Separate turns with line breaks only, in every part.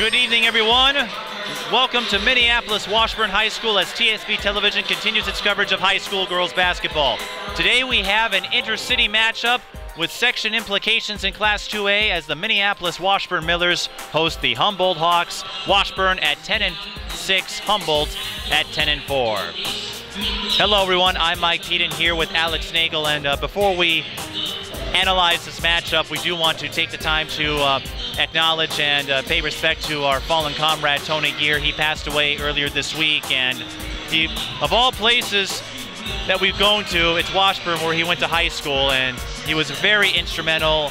Good evening, everyone. Welcome to Minneapolis Washburn High School as TSB Television continues its coverage of high school girls basketball. Today we have an intercity matchup with section implications in Class 2A as the Minneapolis Washburn Millers host the Humboldt Hawks. Washburn at 10-6, Humboldt at 10-4. Hello, everyone. I'm Mike Teeden here with Alex Nagel, and before we analyze this matchup, we do want to take the time to acknowledge and pay respect to our fallen comrade Tony Gear. He passed away earlier this week, and he, of all places that we've gone to, it's Washburn where he went to high school, and he was very instrumental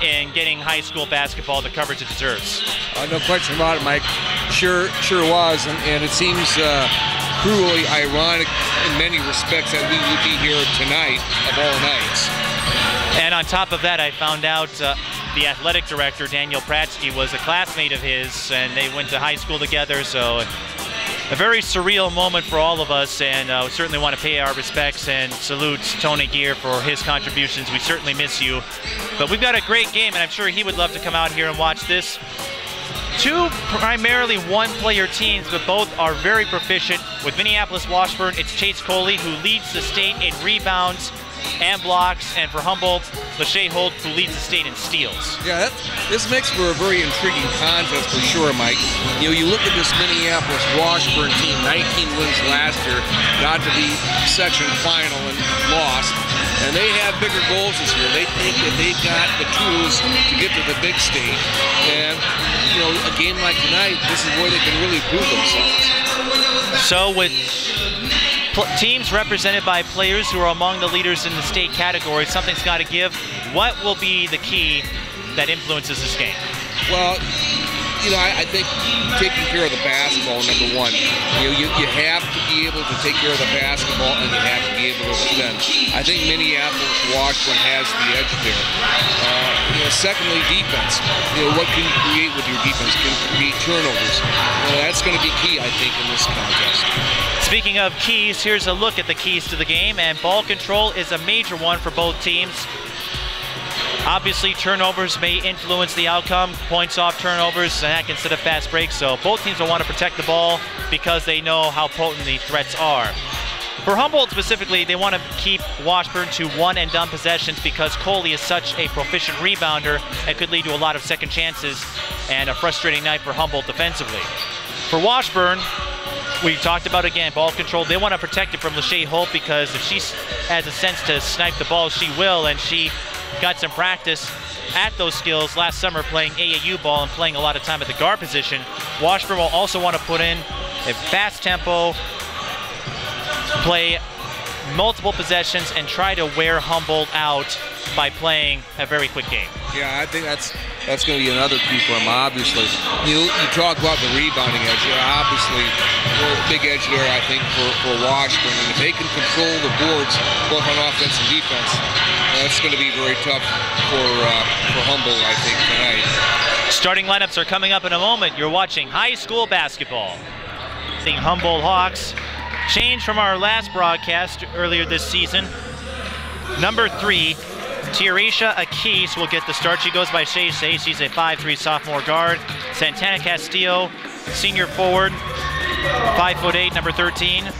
in getting high school basketball the coverage it deserves.
No question about it, Mike. Sure was, and it seems cruelly ironic in many respects that we would be here tonight of all nights.
And on top of that, I found out the athletic director, Daniel Pratsky, was a classmate of his, and they went to high school together, so a very surreal moment for all of us, and we certainly want to pay our respects and salute Tony Gear for his contributions. We certainly miss you. But we've got a great game, and I'm sure he would love to come out here and watch this. Two primarily one-player teams, but both are very proficient. With Minneapolis Washburn, it's Chase Coley, who leads the state in rebounds and blocks, and for Humboldt, Lachey Holt, who leads the state in steals.
Yeah, this makes for a very intriguing contest for sure, Mike. You know, you look at this Minneapolis Washburn team, 19 wins last year, got to the section final and lost, and they have bigger goals this year. They think that they've got the tools to get to the big stage, and you know, a game like tonight, this is where they can really prove themselves.
So with teams represented by players who are among the leaders in the state category, something's got to give. What will be the key that influences this game?
Well, you know, I think taking care of the basketball, number one. You know, you have to be able to take care of the basketball, and you have to be able to defend. I think Minneapolis Washburn has the edge there. You know, secondly, defense. You know, what can you create with your defense? Can you create turnovers? That's going to be key, I think, in this contest.
Speaking of keys, here's a look at the keys to the game, and ball control is a major one for both teams. Obviously, turnovers may influence the outcome, points off turnovers, and that can set up fast breaks, so both teams will want to protect the ball because they know how potent the threats are. For Humboldt specifically, they want to keep Washburn to one-and-done possessions because Coley is such a proficient rebounder. It could lead to a lot of second chances and a frustrating night for Humboldt defensively. For Washburn, we talked about, again, ball control. They want to protect it from Lachey Holt because if she has a sense to snipe the ball, she will, and she got some practice at those skills last summer playing AAU ball and playing a lot of time at the guard position. Washburn will also want to put in a fast tempo, play multiple possessions, and try to wear Humboldt out by playing a very quick game.
Yeah, I think that's going to be another key for him, obviously. You talk about the rebounding edge. Obviously, a big edge there, I think, for Washburn. And if they can control the boards, both on offense and defense, that's going to be very tough for Humboldt, I think, tonight.
Starting lineups are coming up in a moment. You're watching high school basketball. The Humboldt Hawks changed from our last broadcast earlier this season. Number 3, Tirisha Akis will get the start. She goes by Shay Say. She's a 5'3" sophomore guard. Santana Castillo, senior forward, 5'8", number 13.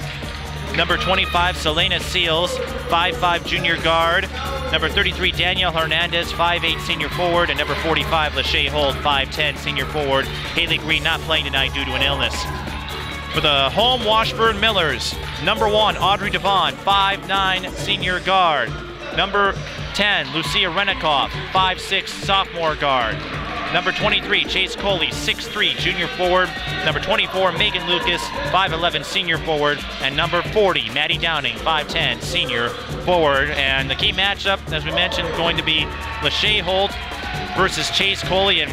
Number 25, Selena Seals, 5'5" junior guard. Number 33, Danielle Hernandez, 5'8" senior forward. And number 45, Lachey Holt, 5'10" senior forward. Haley Green not playing tonight due to an illness. For the home Washburn Millers, number 1, Audrey Devon, 5'9", senior guard. Number 10, Lucia Renikoff, 5'6", sophomore guard. Number 23, Chase Coley, 6'3", junior forward. Number 24, Megan Lucas, 5'11", senior forward. And number 40, Maddie Downing, 5'10", senior forward. And the key matchup, as we mentioned, going to be Lachey Holt versus Chase Coley. And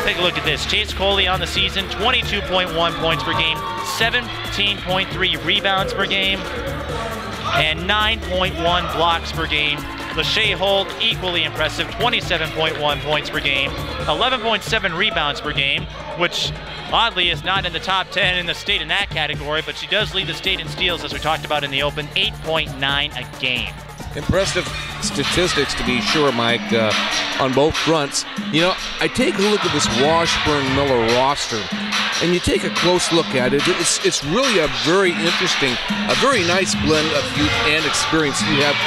take a look at this. Chase Coley on the season, 22.1 points per game, 17.3 rebounds per game, and 9.1 blocks per game. Lachey Holt, equally impressive, 27.1 points per game, 11.7 rebounds per game, which oddly is not in the top 10 in the state in that category, but she does lead the state in steals, as we talked about in the open, 8.9 a game.
Impressive statistics, to be sure, Mike, on both fronts. You know, I take a look at this Washburn Miller roster, and you take a close look at it. It's really a very interesting, a very nice blend of youth and experience. You have,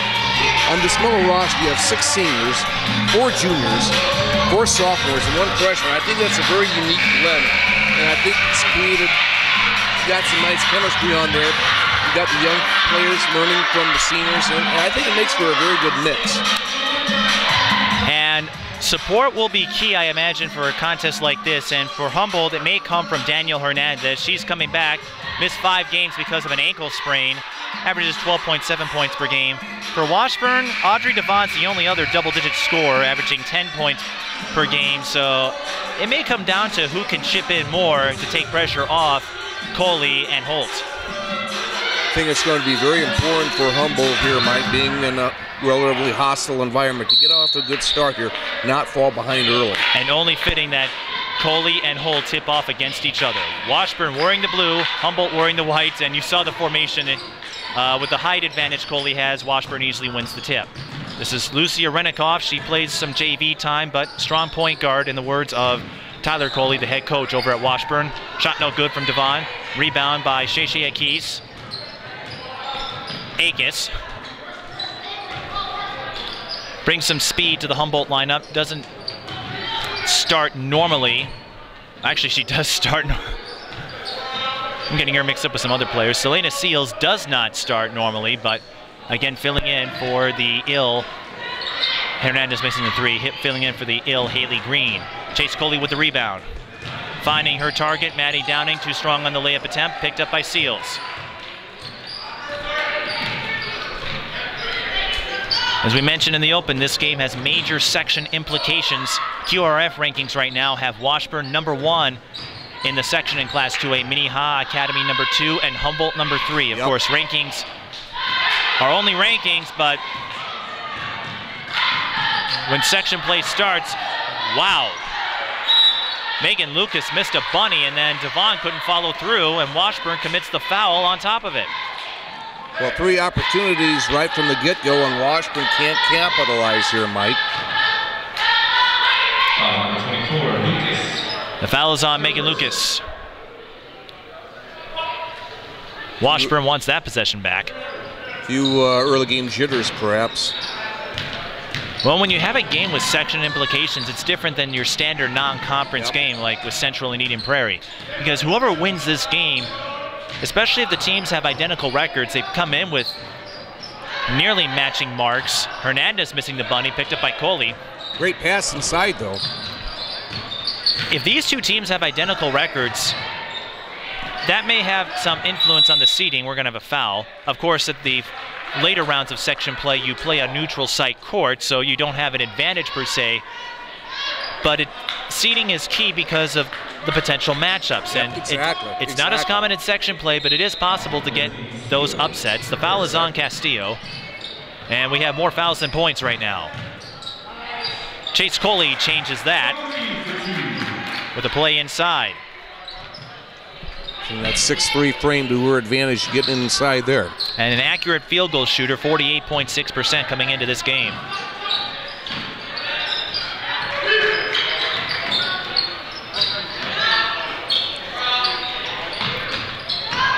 on this Miller roster, you have 6 seniors, 4 juniors, 4 sophomores, and 1 freshman. I think that's a very unique blend, and I think it's created, got some nice chemistry on there. You got the young players learning from the seniors, and I think it makes for a very good mix.
And support will be key, I imagine, for a contest like this. And for Humboldt, it may come from Danielle Hernandez. She's coming back, missed 5 games because of an ankle sprain, averages 12.7 points per game. For Washburn, Audrey Devon's the only other double-digit scorer, averaging 10 points per game. So it may come down to who can chip in more to take pressure off Coley and Holt.
I think it's going to be very important for Humboldt here, Mike, being in a relatively hostile environment, to get off to a good start here, not fall behind early.
And only fitting that Coley and Holt tip off against each other. Washburn wearing the blue, Humboldt wearing the white, and you saw the formation. With the height advantage Coley has, Washburn easily wins the tip. This is Lucia Renikoff. She plays some JV time, but strong point guard, in the words of Tyler Coley, the head coach over at Washburn. Shot no good from Devon. Rebound by Sheshe Akis. Akis brings some speed to the Humboldt lineup. Doesn't start normally. Actually, she does start. I'm getting her mixed up with some other players. Selena Seals does not start normally, but again, filling in for the ill. Hernandez missing the 3, filling in for the ill Haley Green. Chase Coley with the rebound. Finding her target, Maddie Downing, too strong on the layup attempt, picked up by Seals. As we mentioned in the open, this game has major section implications. QRF rankings right now have Washburn #1 in the section in Class 2A, Minnehaha Academy #2, and Humboldt #3. Of course, rankings are only rankings, but when section play starts, wow. Megan Lucas missed a bunny, and then Devon couldn't follow through, and Washburn commits the foul on top of it.
Well, 3 opportunities right from the get-go, and Washburn can't capitalize here, Mike.
The foul is on Megan Lucas. Washburn wants that possession back.
Few early game jitters, perhaps.
Well, when you have a game with section implications, it's different than your standard non-conference game like with Central and Eden Prairie. Because whoever wins this game, especially if the teams have identical records, they come in with nearly matching marks. Hernandez missing the bunny, picked up by Coley.
Great pass inside, though.
If these two teams have identical records, that may have some influence on the seeding. We're going to have a foul. Of course, at the later rounds of section play, you play a neutral site court, so you don't have an advantage per se. But seeding is key because of the potential matchups.
Yep,
and
exactly.
It's not as common in section play, but it is possible to get those upsets. The foul is on Castillo, and we have more fouls than points right now. Chase Coley changes that with a play inside.
And that 6'3" frame to her advantage, getting inside there.
And an accurate field goal shooter, 48.6% coming into this game.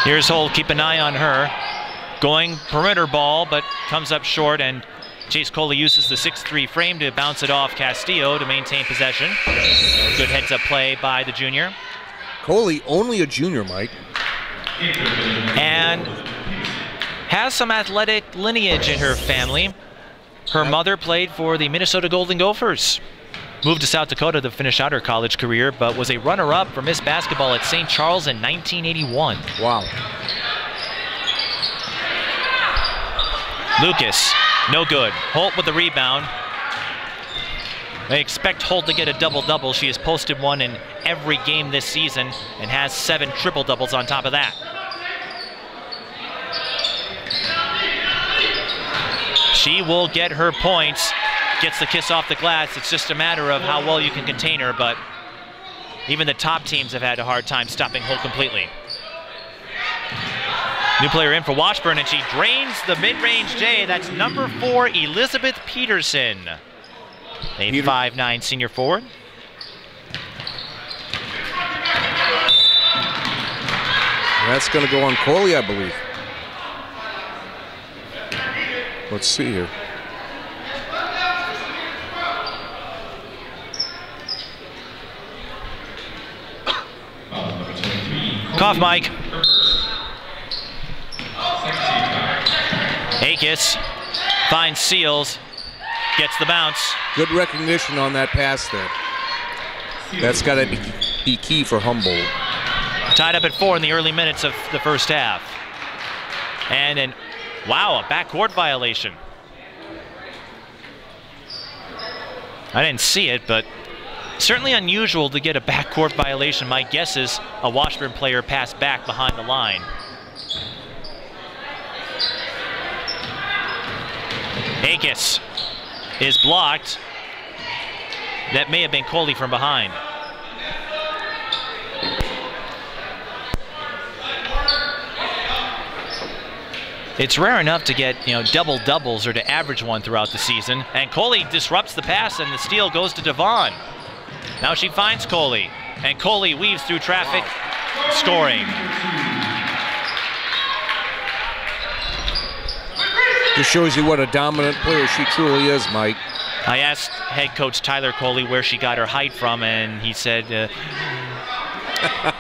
Here's Holt, keep an eye on her. Going perimeter ball, but comes up short, and Chase Coley uses the 6'3" frame to bounce it off Castillo to maintain possession. Good heads-up play by the junior.
Coley, only a junior, Mike.
And has some athletic lineage in her family. Her mother played for the Minnesota Golden Gophers. Moved to South Dakota to finish out her college career, but was a runner-up for Miss Basketball at St. Charles in 1981.
Wow.
Lucas, no good. Holt with the rebound. They expect Holt to get a double-double. She has posted one in every game this season and has 7 triple-doubles on top of that. She will get her points, gets the kiss off the glass. It's just a matter of how well you can contain her, but even the top teams have had a hard time stopping Holt completely. New player in for Washburn, and she drains the mid-range J. That's number 4, Elizabeth Peterson, a 5'9" senior forward.
That's going to go on Coley, I believe. Let's see here.
Cough, Mike. Akis finds Seals, gets the bounce.
Good recognition on that pass there. That's got to be key for Humboldt.
Tied up at 4 in the early minutes of the first half. And then, wow, a backcourt violation. I didn't see it, but certainly unusual to get a backcourt violation. My guess is a Washburn player passed back behind the line. Akis is blocked. That may have been Coley from behind. It's rare enough to get, double doubles or to average one throughout the season. And Coley disrupts the pass, and the steal goes to Devon. Now she finds Coley, and Coley weaves through traffic, scoring.
Just shows you what a dominant player she truly is, Mike.
I asked head coach Tyler Coley where she got her height from, and he said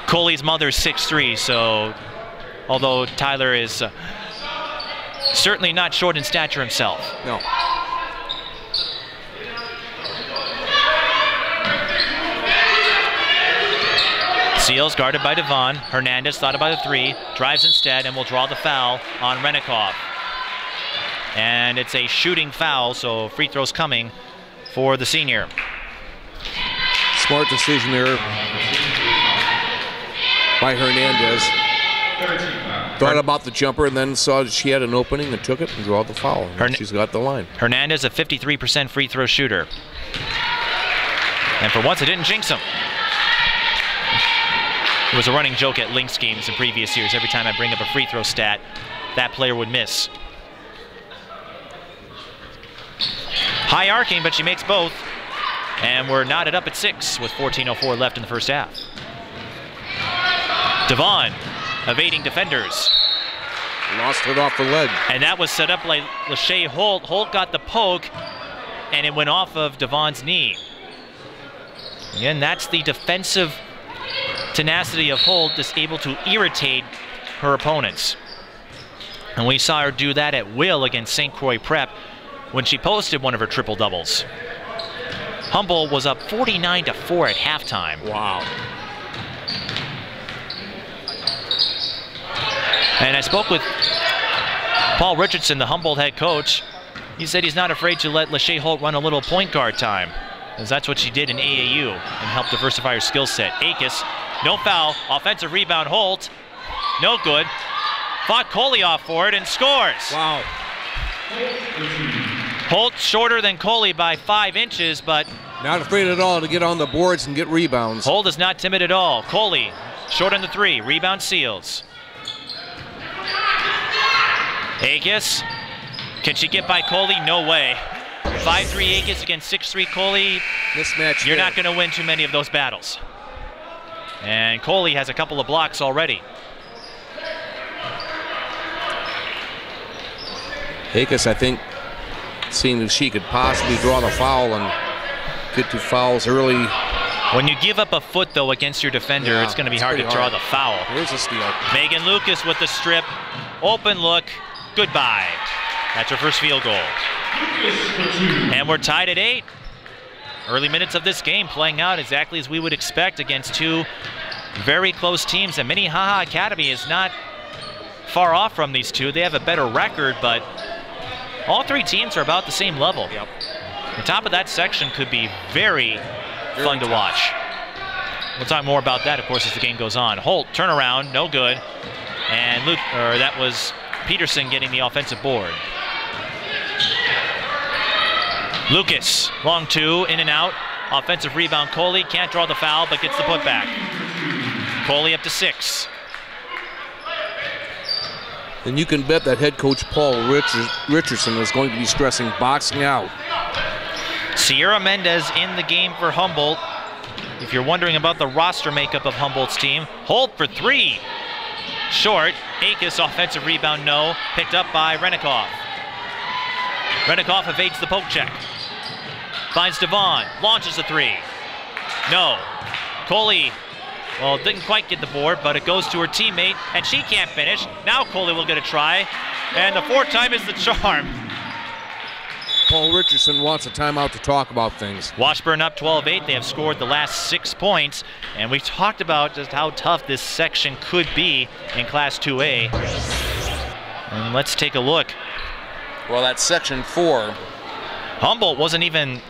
Coley's mother's 6'3", so although Tyler is certainly not short in stature himself.
No.
Seals guarded by Devon. Hernandez thought about a 3, drives instead, and will draw the foul on Renikoff. And it's a shooting foul, so free throws coming for the senior.
Smart decision there by Hernandez. Thought about the jumper and then saw that she had an opening and took it and draw the foul. She's got the line.
Hernandez, a 53% free throw shooter. And for once, it didn't jinx him. It was a running joke at Lynx games in previous years. Every time I bring up a free throw stat, that player would miss. High arcing, but she makes both. And we're knotted up at 6 with 14:04 left in the first half. Devon evading defenders.
Lost it off the leg.
And that was set up like Lachey Holt. Holt got the poke, and it went off of Devon's knee. Again, that's the defensive tenacity of Holt, is able to irritate her opponents. And we saw her do that at will against St. Croix Prep when she posted one of her triple doubles. Humboldt was up 49-4 at halftime.
Wow.
And I spoke with Paul Richardson, the Humboldt head coach. He said he's not afraid to let Lachey Holt run a little point guard time, because that's what she did in AAU and helped diversify her skill set. Akis, no foul, offensive rebound, Holt, no good. Fought Coley off for it and scores.
Wow.
Holt shorter than Coley by 5 inches, but
not afraid at all to get on the boards and get rebounds.
Holt is not timid at all. Coley, short on the 3, rebound Seals. Akis, can she get by Coley? No way. 5'3" Akis against 6'3" Coley.
Mismatch.
You're not going to win too many of those battles. And Coley has a couple of blocks already.
Akis, I think, seeing if she could possibly draw the foul and get 2 fouls early.
When you give up a foot, though, against your defender,
Yeah,
it's going to be hard to draw the foul.
Here's a steal.
Megan Lucas with the strip. Open look. Goodbye. That's her first field goal. And we're tied at 8. Early minutes of this game playing out exactly as we would expect against 2 very close teams. And Minnehaha Academy is not far off from these 2. They have a better record, but all 3 teams are about the same level.
Yep.
The top of that section could be very fun to watch. We'll talk more about that, of course, as the game goes on. Holt, turnaround, no good. And that was Peterson getting the offensive board. Lucas, long 2, in and out. Offensive rebound, Coley can't draw the foul, but gets the putback. Coley up to 6.
And you can bet that head coach Paul Richardson is going to be stressing boxing out.
Sierra Mendez in the game for Humboldt. If you're wondering about the roster makeup of Humboldt's team, Holt for 3. Short. Akis offensive rebound, no. Picked up by Renikoff. Renikoff evades the poke check. Finds Devon. Launches a 3. No. Coley, well, didn't quite get the board, but it goes to her teammate, and she can't finish. Now Coley will get a try, and the 4th time is the charm.
Paul Richardson wants a timeout to talk about things.
Washburn up 12-8. They have scored the last 6 points, and we talked about just how tough this section could be in Class 2A. And let's take a look.
Well, that's Section 4.
Humboldt wasn't even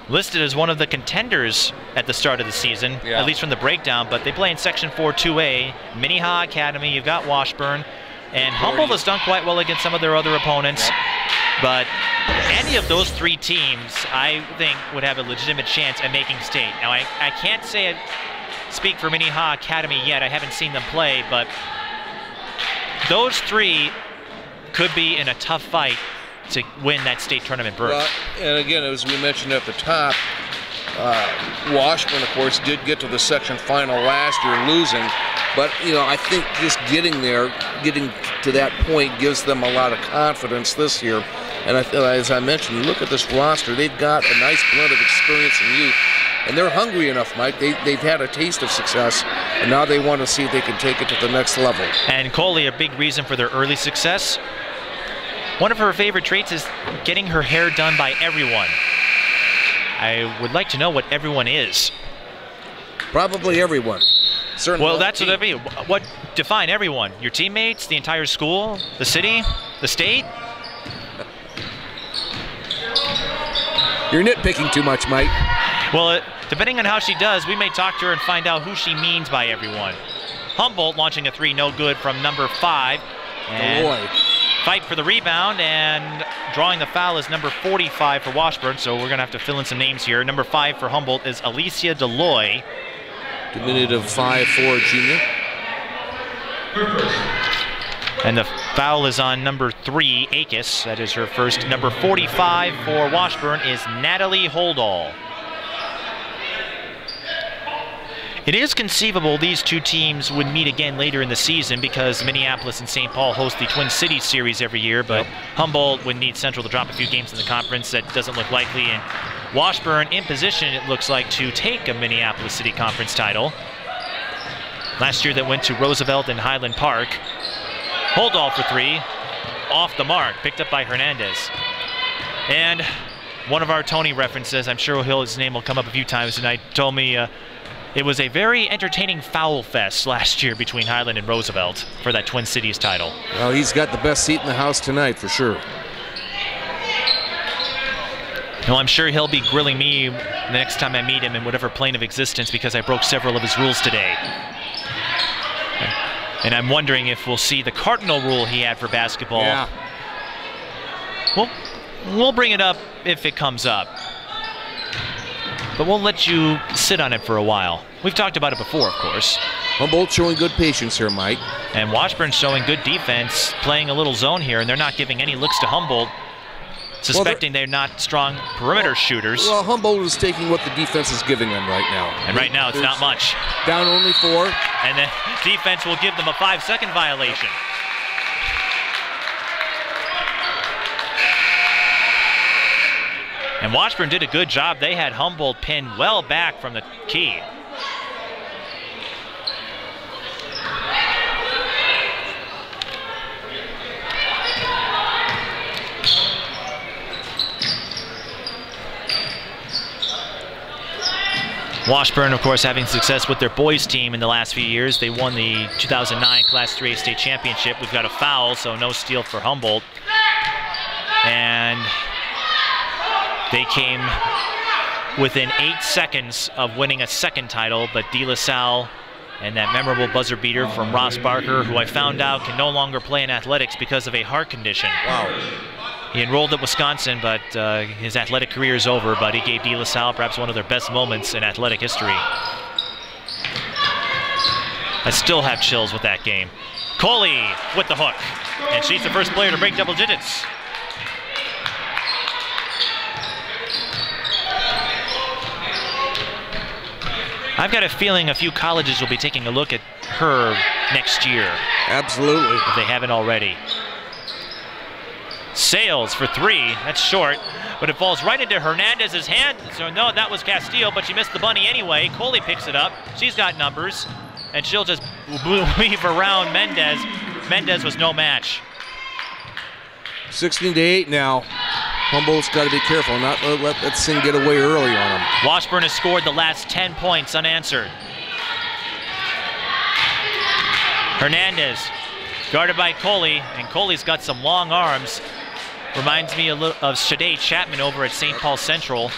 listed as one of the contenders at the start of the season, at least from the breakdown, but they play in Section 4 2A. Minnehaha Academy, you've got Washburn, and Humboldt has done quite well against some of their other opponents. But any of those 3 teams, I think, would have a legitimate chance at making state. Now, I can't speak for Minnehaha Academy yet. I haven't seen them play, but those 3 could be in a tough fight to win that state tournament berth.
Well, and again, as we mentioned at the top, Washburn, of course, did get to the section final last year, losing. But, you know, I think just getting there, getting to that point gives them a lot of confidence this year. And as I mentioned, you look at this roster, they've got a nice blend of experience and youth. And they're hungry enough, Mike. They've had a taste of success, and now they want to see if they can take it to the next level. And
Coley, a big reason for their early success. One of her favorite traits is getting her hair done by everyone. I would like to know what everyone is.
Probably everyone. Certainly.
Well, that's what I mean. What define everyone? Your teammates, the entire school, the city, the state?
You're nitpicking too much, Mike.
Well, depending on how she does, we may talk to her and find out who she means by everyone. Humboldt launching a 3, no good from number 5. And fight for the rebound, and drawing the foul is number 45 for Washburn, so we're going to have to fill in some names here. Number 5 for Humboldt is Alicia Deloy.
Diminutive 5'4" junior.
And the foul is on number 3, Akis. That is her first. Number 45 for Washburn is Natalie Holdall. It is conceivable these 2 teams would meet again later in the season because Minneapolis and St. Paul host the Twin Cities series every year, but Humboldt would need Central to drop a few games in the conference. That doesn't look likely. And Washburn in position, it looks like, to take a Minneapolis City Conference title. Last year that went to Roosevelt and Highland Park. Holdall for 3, off the mark, picked up by Hernandez. And one of our Tony references, I'm sure his name will come up a few times tonight, told me it was a very entertaining foul fest last year between Highland and Roosevelt for that Twin Cities title.
Well, he's got the best seat in the house tonight for sure.
Well, I'm sure he'll be grilling me the next time I meet him in whatever plane of existence because I broke several of his rules today. And I'm wondering if we'll see the cardinal rule he had for basketball.
Yeah.
Well, we'll bring it up if it comes up. But we'll let you sit on it for a while. We've talked about it before, of course.
Humboldt showing good patience here, Mike.
And Washburn showing good defense, playing a little zone here, and they're not giving any looks to Humboldt, suspecting they're not strong perimeter shooters.
Well, Humboldt is taking what the defense is giving them right now.
And right now, it's not much.
Down only 4.
And the defense will give them a 5-second violation. And Washburn did a good job. They had Humboldt pinned well back from the key. Washburn, of course, having success with their boys team in the last few years. They won the 2009 Class 3A state championship. We've got a foul, so no steal for Humboldt. And they came within 8 seconds of winning a second title, but De La Salle and that memorable buzzer beater from Ross Barker, who I found out can no longer play in athletics because of a heart condition.
Wow.
He enrolled at Wisconsin, but his athletic career is over, but he gave De La Salle perhaps one of their best moments in athletic history. I still have chills with that game. Coley with the hook. And she's the first player to break double digits. I've got a feeling a few colleges will be taking a look at her next year.
Absolutely.
If they haven't already. Sales for 3. That's short, but it falls right into Hernandez's hand. So no, that was Castillo, but she missed the bunny anyway. Coley picks it up. She's got numbers, and she'll just weave around Mendez. Mendez was no match.
16-8 now. Humboldt's got to be careful, not let that thing get away early on him.
Washburn has scored the last 10 points unanswered. Hernandez guarded by Coley, and Coley's got some long arms. Reminds me a little of Shade Chapman over at St. Paul Central.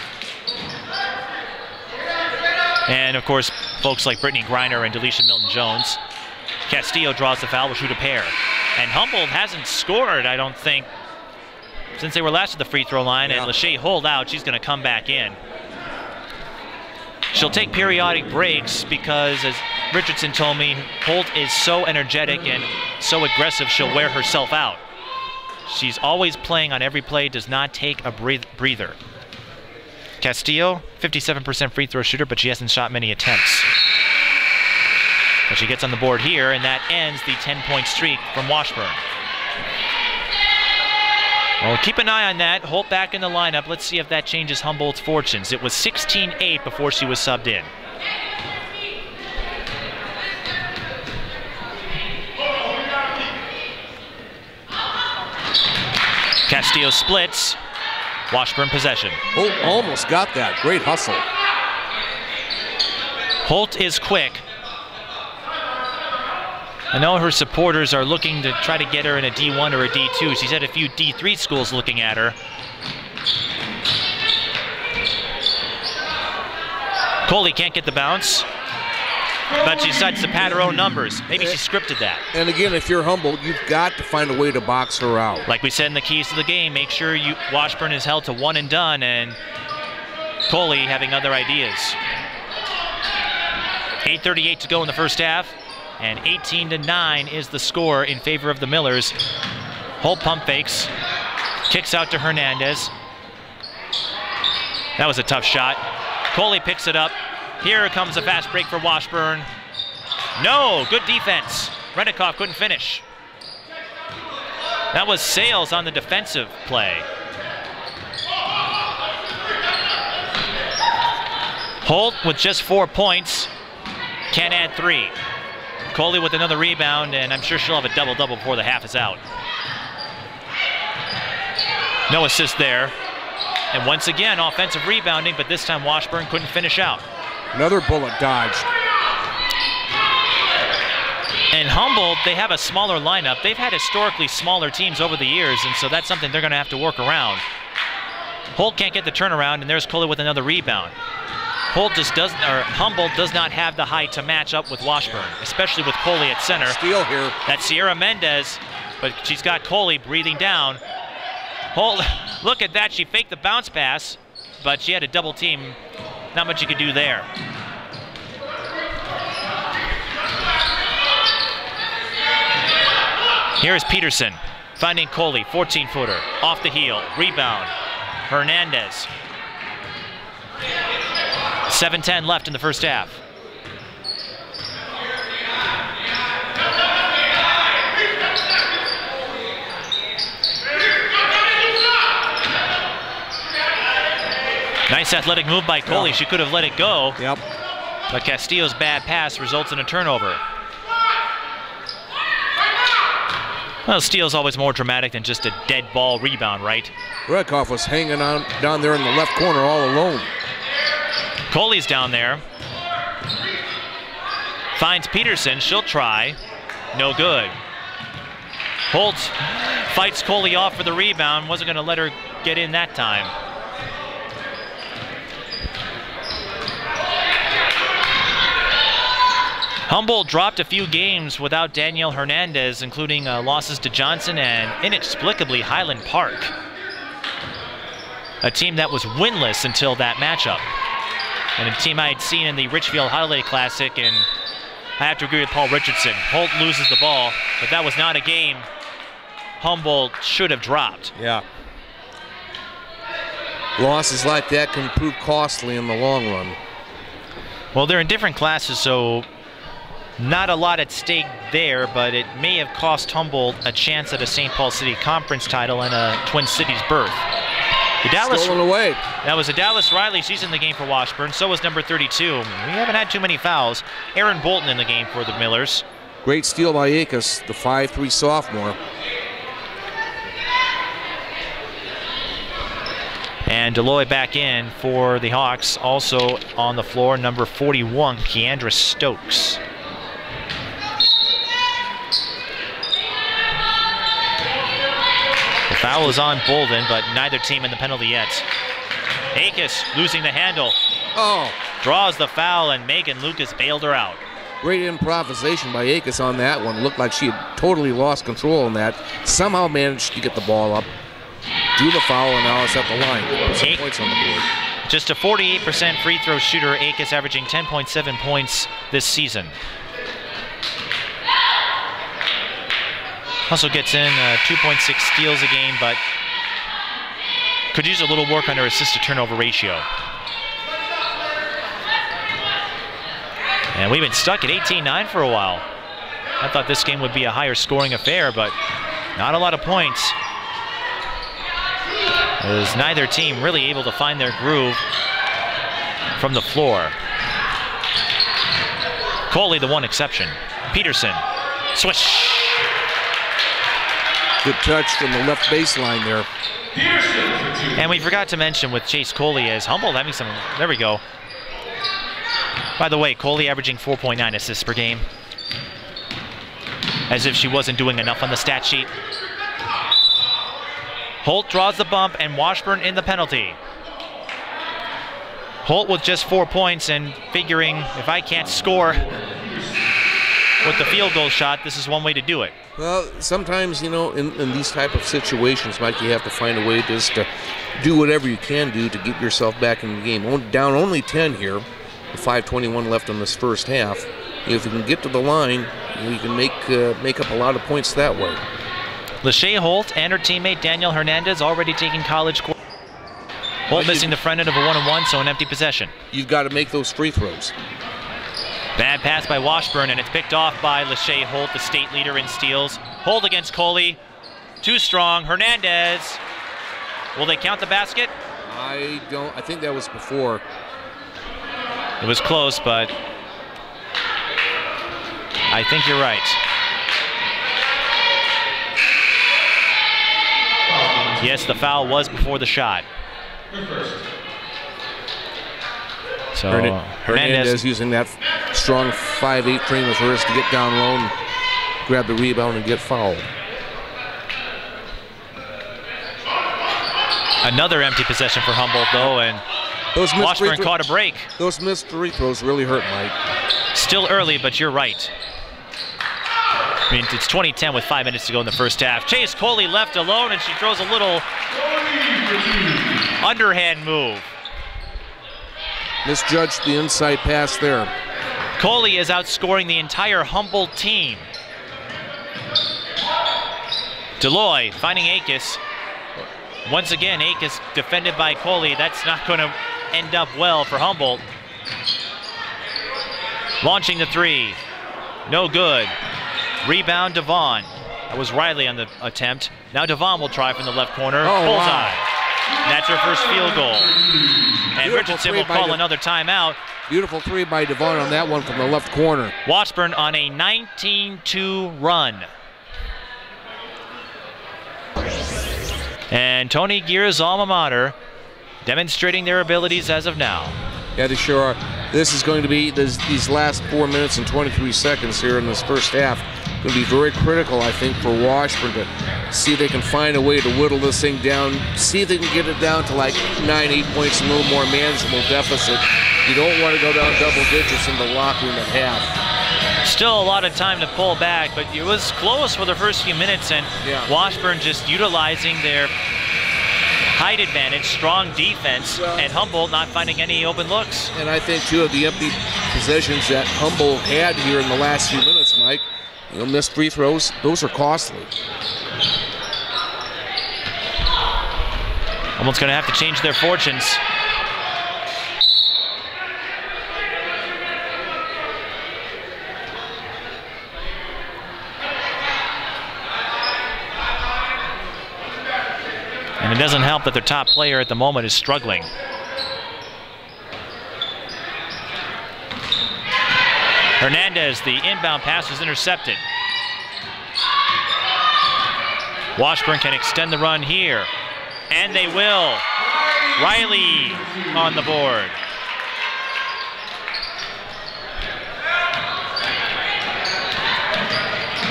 And of course, folks like Brittany Griner and Delisha Milton-Jones. Castillo draws the foul, will shoot a pair. And Humboldt hasn't scored, I don't think, since they were last at the free throw line. And Lachey holed out. She's going to come back in. She'll take periodic breaks because, as Richardson told me, Holt is so energetic and so aggressive, she'll wear herself out. She's always playing on every play, does not take a breather. Castillo, 57% free throw shooter, but she hasn't shot many attempts. But she gets on the board here, and that ends the 10-point streak from Washburn. Well, keep an eye on that. Holt back in the lineup. Let's see if that changes Humboldt's fortunes. It was 16-8 before she was subbed in. Castillo splits. Washburn possession.
Holt almost got that. Great hustle.
Holt is quick. I know her supporters are looking to try to get her in a D1 or a D2. She's had a few D3 schools looking at her. Coley can't get the bounce, but she decides to pad her own numbers. Maybe she scripted that.
And again, if you're Humboldt, you've got to find a way to box her out.
Like we said in the keys to the game, make sure Washburn is held to 1 and done, and Coley having other ideas. 8:38 to go in the first half. And 18-9 is the score in favor of the Millers. Holt pump fakes, kicks out to Hernandez. That was a tough shot. Coley picks it up. Here comes a fast break for Washburn. No, good defense. Renikoff couldn't finish. That was Sales on the defensive play. Holt with just 4 points, can't add 3. Coley with another rebound, and I'm sure she'll have a double-double before the half is out. No assist there. And once again, offensive rebounding, but this time Washburn couldn't finish out.
Another bullet dodged.
And Humboldt, they have a smaller lineup. They've had historically smaller teams over the years, and so that's something they're going to have to work around. Holt can't get the turnaround, and there's Coley with another rebound. Humboldt does not have the height to match up with Washburn, especially with Coley at center.
Steal here.
That's Sierra Mendez, but she's got Coley breathing down. Holt, look at that, she faked the bounce pass, but she had a double team. Not much you could do there. Here's Peterson finding Coley, 14-footer, off the heel, rebound, Hernandez. 7:10 left in the first half. Nice athletic move by Coley. She could have let it go.
Yep.
But Castillo's bad pass results in a turnover. Well, steal's always more dramatic than just a dead ball rebound, right?
Renikoff was hanging on down there in the left corner all alone.
Coley's down there. Finds Peterson, she'll try. No good. Holt fights Coley off for the rebound. Wasn't going to let her get in that time. Humboldt dropped a few games without Danielle Hernandez, including losses to Johnson and inexplicably Highland Park. A team that was winless until that matchup. And a team I had seen in the Richfield Holiday Classic, and I have to agree with Paul Richardson. Holt loses the ball, but that was not a game Humboldt should have dropped.
Yeah. Losses like that can prove costly in the long run.
Well, they're in different classes, so not a lot at stake there, but it may have cost Humboldt a chance at a St. Paul City Conference title and a Twin Cities berth.
Stolen away.
That was a Dallas Riley. She's in the game for Washburn. So was number 32. We haven't had too many fouls. Aaron Bolton in the game for the Millers.
Great steal by Akis, the 5'3" sophomore.
And Deloy back in for the Hawks. Also on the floor, number 41, Keandra Stokes. The foul is on Bolden, but neither team in the penalty yet. Akis losing the handle.
Oh.
Draws the foul, and Megan Lucas bailed her out.
Great improvisation by Akis on that one. Looked like she had totally lost control on that. Somehow managed to get the ball up. Do the foul, and now it's at the line. Put some points on the board.
Just a 48% free throw shooter, Akis averaging 10.7 points this season. Also gets in 2.6 steals a game, but could use a little work on her assist-to-turnover ratio. And we've been stuck at 18-9 for a while. I thought this game would be a higher scoring affair, but not a lot of points. As neither team really able to find their groove from the floor. Coley, the one exception. Peterson, swish.
Good touch from the left baseline there.
And we forgot to mention with Chase Coley as Humboldt having some, there we go. By the way, Coley averaging 4.9 assists per game. As if she wasn't doing enough on the stat sheet. Holt draws the bump and Washburn in the penalty. Holt with just 4 points and figuring if I can't score with the field goal shot, this is one way to do it.
Well, sometimes, you know, in these type of situations, Mike, you have to find a way just to do whatever you can do to get yourself back in the game. Down only 10 here, with 5:21 left in this first half. If you can get to the line, you can make up a lot of points that way.
Lachey Holt and her teammate Danielle Hernandez already taking college court. Holt missing the front end of a 1-on-1, so an empty possession.
You've got to make those free throws.
Bad pass by Washburn, and it's picked off by Lachey Holt, the state leader in steals. Holt against Coley. Too strong. Hernandez. Will they count the basket?
I think that was before.
It was close, but I think you're right. Yes, the foul was before the shot. So
Hernandez using that strong 5'8" frame of hers to get down low and grab the rebound and get fouled.
Another empty possession for Humboldt, though, and Washburn caught a break.
Those missed free throws really hurt, Mike.
Still early, but you're right. I mean, it's 2010 with 5 minutes to go in the first half. Chase Coley left alone, and she throws a little underhand move.
Misjudged the inside pass there.
Coley is outscoring the entire Humboldt team. Deloy finding Akis. Once again, Akis defended by Coley. That's not going to end up well for Humboldt. Launching the three. No good. Rebound, Devon. That was Riley on the attempt. Now Devon will try from the left corner.
Oh,
bullseye.
wow.
That's her first field goal. And Richardson will call another timeout.
Beautiful three by Devon on that one from the left corner.
Washburn on a 19-2 run. And Tony Gear's alma mater demonstrating their abilities as of now.
Yeah, they sure are. This is going to be, these last 4 minutes and 23 seconds here in this first half, going to be very critical, I think, for Washburn to see if they can find a way to whittle this thing down, see if they can get it down to like 9-8 points, a little more manageable deficit. You don't want to go down double digits in the locker room at half.
Still a lot of time to pull back, but it was close for the first few minutes, and Washburn just utilizing their height advantage, strong defense, and Humboldt not finding any open looks.
And I think, too, of the empty possessions that Humboldt had here in the last few minutes, Mike, missed free throws, those are costly.
Humboldt's going to have to change their fortunes. And it doesn't help that their top player at the moment is struggling. Hernandez, the inbound pass was intercepted. Washburn can extend the run here, and they will. Riley on the board.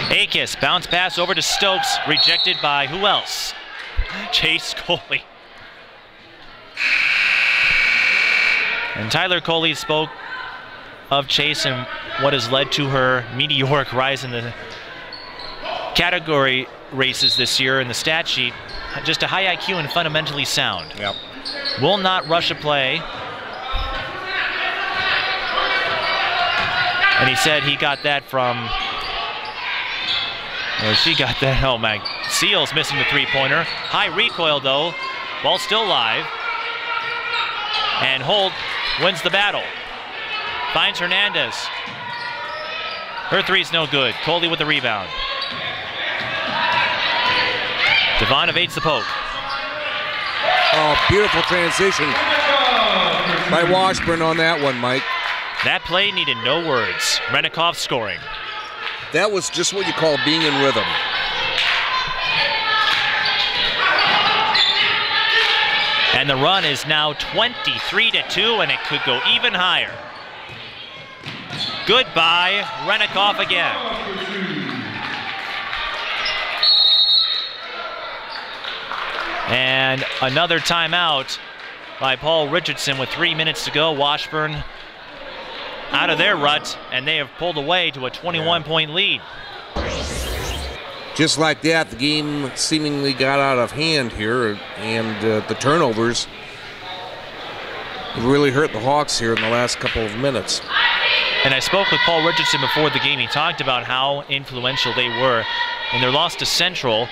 Akis, bounce pass over to Stokes, rejected by who else? Chase Coley. And Tyler Coley spoke of Chase and what has led to her meteoric rise in the category races this year in the stat sheet. Just a high IQ and fundamentally sound.
Yep.
Will not rush a play. And he said he got that from, or she got that, oh my, Seals missing the three-pointer. High recoil though, ball still live. And Holt wins the battle. Finds Hernandez. Her three's no good. Coley with the rebound. Devon evades the poke.
Oh, beautiful transition by Washburn on that one, Mike.
That play needed no words. Renikoff scoring.
That was just what you call being in rhythm.
And the run is now 23-2, and it could go even higher. Goodbye, Renikoff again. And another timeout by Paul Richardson with 3 minutes to go. Washburn out of their rut, and they have pulled away to a 21-point lead.
Just like that, the game seemingly got out of hand here, and the turnovers really hurt the Hawks here in the last couple of minutes.
And I spoke with Paul Richardson before the game. He talked about how influential they were in their loss to Central,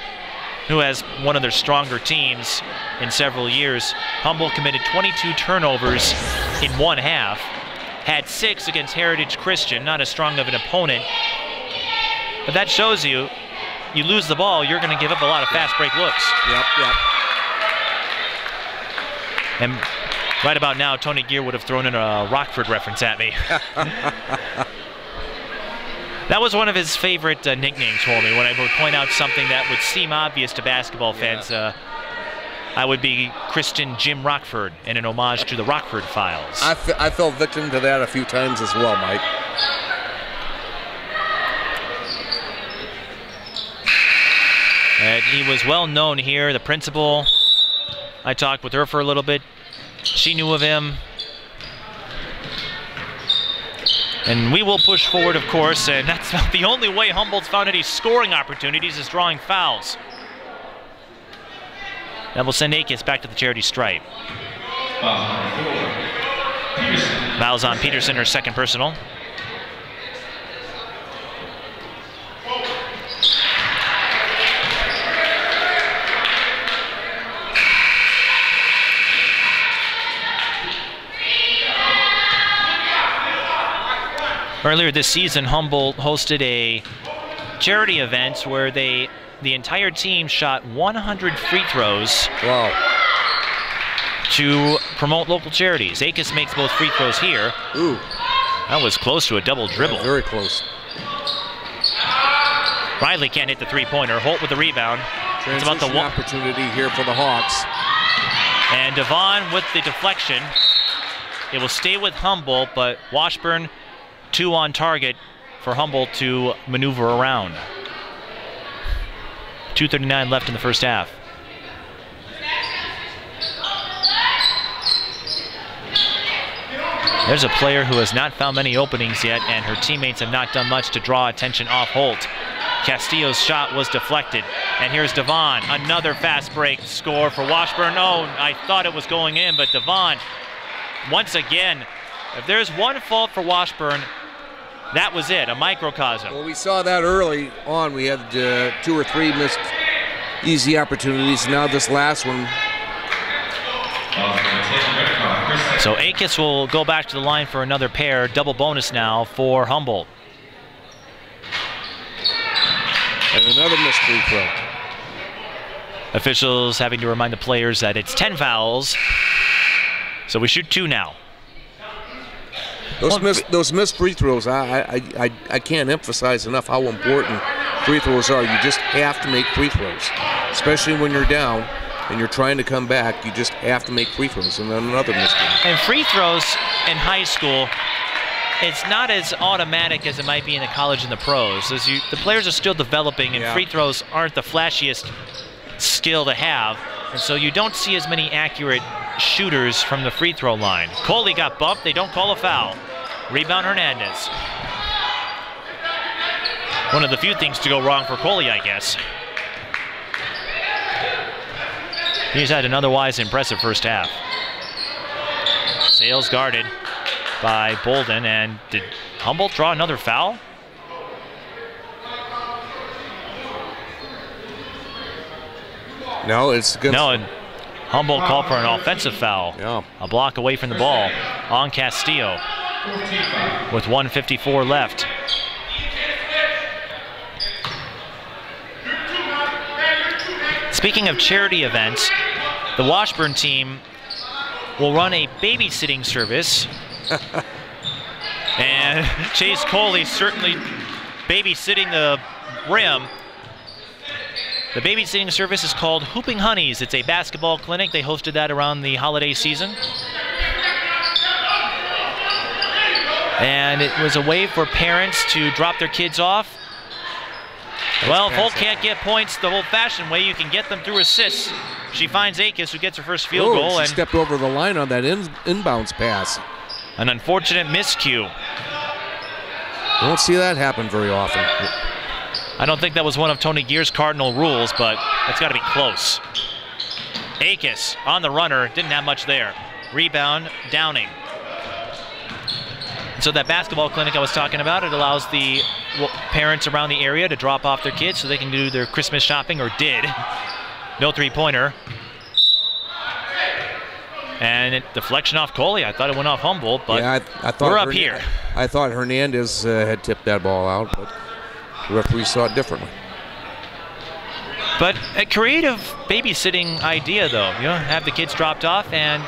who has one of their stronger teams in several years. Humboldt committed 22 turnovers in one half, had 6 against Heritage Christian, not as strong of an opponent. But that shows you, you lose the ball, you're going to give up a lot of fast break looks.
Yep.
And right about now, Tony Gear would have thrown in a Rockford reference at me. That was one of his favorite nicknames for me. When I would point out something that would seem obvious to basketball fans, I would be Christian Jim Rockford in an homage to the Rockford Files.
I fell victim to that a few times as well, Mike.
And he was well known here, the principal. I talked with her for a little bit. She knew of him. And we will push forward, of course, and that's not the only way Humboldt's found any scoring opportunities is drawing fouls. That will send Akis back to the charity stripe. Fouls on Peterson, her second personal. Earlier this season, Humboldt hosted a charity event where the entire team shot 100 free throws.
Wow.
To promote local charities. Akis makes both free throws here.
Ooh.
That was close to a double dribble.
Yeah, very close.
Riley can't hit the three-pointer. Holt with the rebound.
It's about the opportunity here for the Hawks.
And Devon with the deflection. It will stay with Humboldt, but Washburn 2 on target for Humboldt to maneuver around. 2:39 left in the first half. There's a player who has not found many openings yet, and her teammates have not done much to draw attention off Holt. Castillo's shot was deflected. And here's Devon, another fast break score for Washburn. Oh, I thought it was going in, but Devon, once again, if there's one fault for Washburn, that was it, a microcosm.
Well, we saw that early on. We had 2 or 3 missed easy opportunities. Now this last one.
So Akis will go back to the line for another pair. Double bonus now for Humboldt.
And another missed free throw.
Officials having to remind the players that it's 10 fouls. So we shoot 2 now.
Those missed free throws, I can't emphasize enough how important free throws are. You just have to make free throws, especially when you're down and you're trying to come back. You just have to make free throws, and then another missed one.
And free throws in high school, it's not as automatic as it might be in the college and the pros. The players are still developing, and free throws aren't the flashiest skill to have, and so you don't see as many accurate shooters from the free throw line. Coley got bumped. They don't call a foul. Rebound Hernandez. One of the few things to go wrong for Coley, I guess. He's had an otherwise impressive first half. Sales guarded by Bolden, and did Humboldt draw another foul?
No, it's good.
No, Humboldt called for an offensive foul.
Yeah.
A block away from the ball on Castillo with 1:54 left. Speaking of charity events, the Washburn team will run a babysitting service. And Chase Coley certainly babysitting the rim. The babysitting service is called Hooping Honeys. It's a basketball clinic. They hosted that around the holiday season. And it was a way for parents to drop their kids off. Well, if Holt can't get points the old-fashioned way, you can get them through assists. She finds Akis, who gets her first field goal.
She
and
stepped over the line on that inbounds pass.
An unfortunate miscue.
You don't see that happen very often.
I don't think that was one of Tony Gear's cardinal rules, but it's got to be close. Akis on the runner, didn't have much there. Rebound, Downing. So that basketball clinic I was talking about, it allows the parents around the area to drop off their kids so they can do their Christmas shopping, or did. No three-pointer. And deflection off Coley. I thought it went off Humboldt, but
yeah, I thought
we're up here.
I thought Hernandez had tipped that ball out, but the referee saw it differently.
But a creative babysitting idea, though. You know, have the kids dropped off, and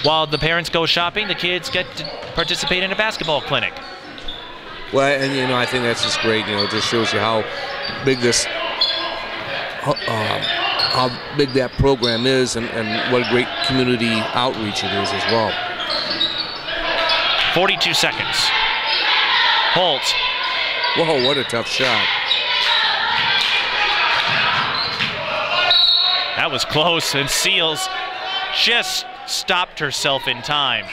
while the parents go shopping, the kids get to participate in a basketball clinic.
Well, and you know, I think that's just great. You know, it just shows you how big this, how big that program is, and what a great community outreach it is as well.
42 seconds. Holt.
Whoa, what a tough shot.
That was close, and Seals just stopped herself in time.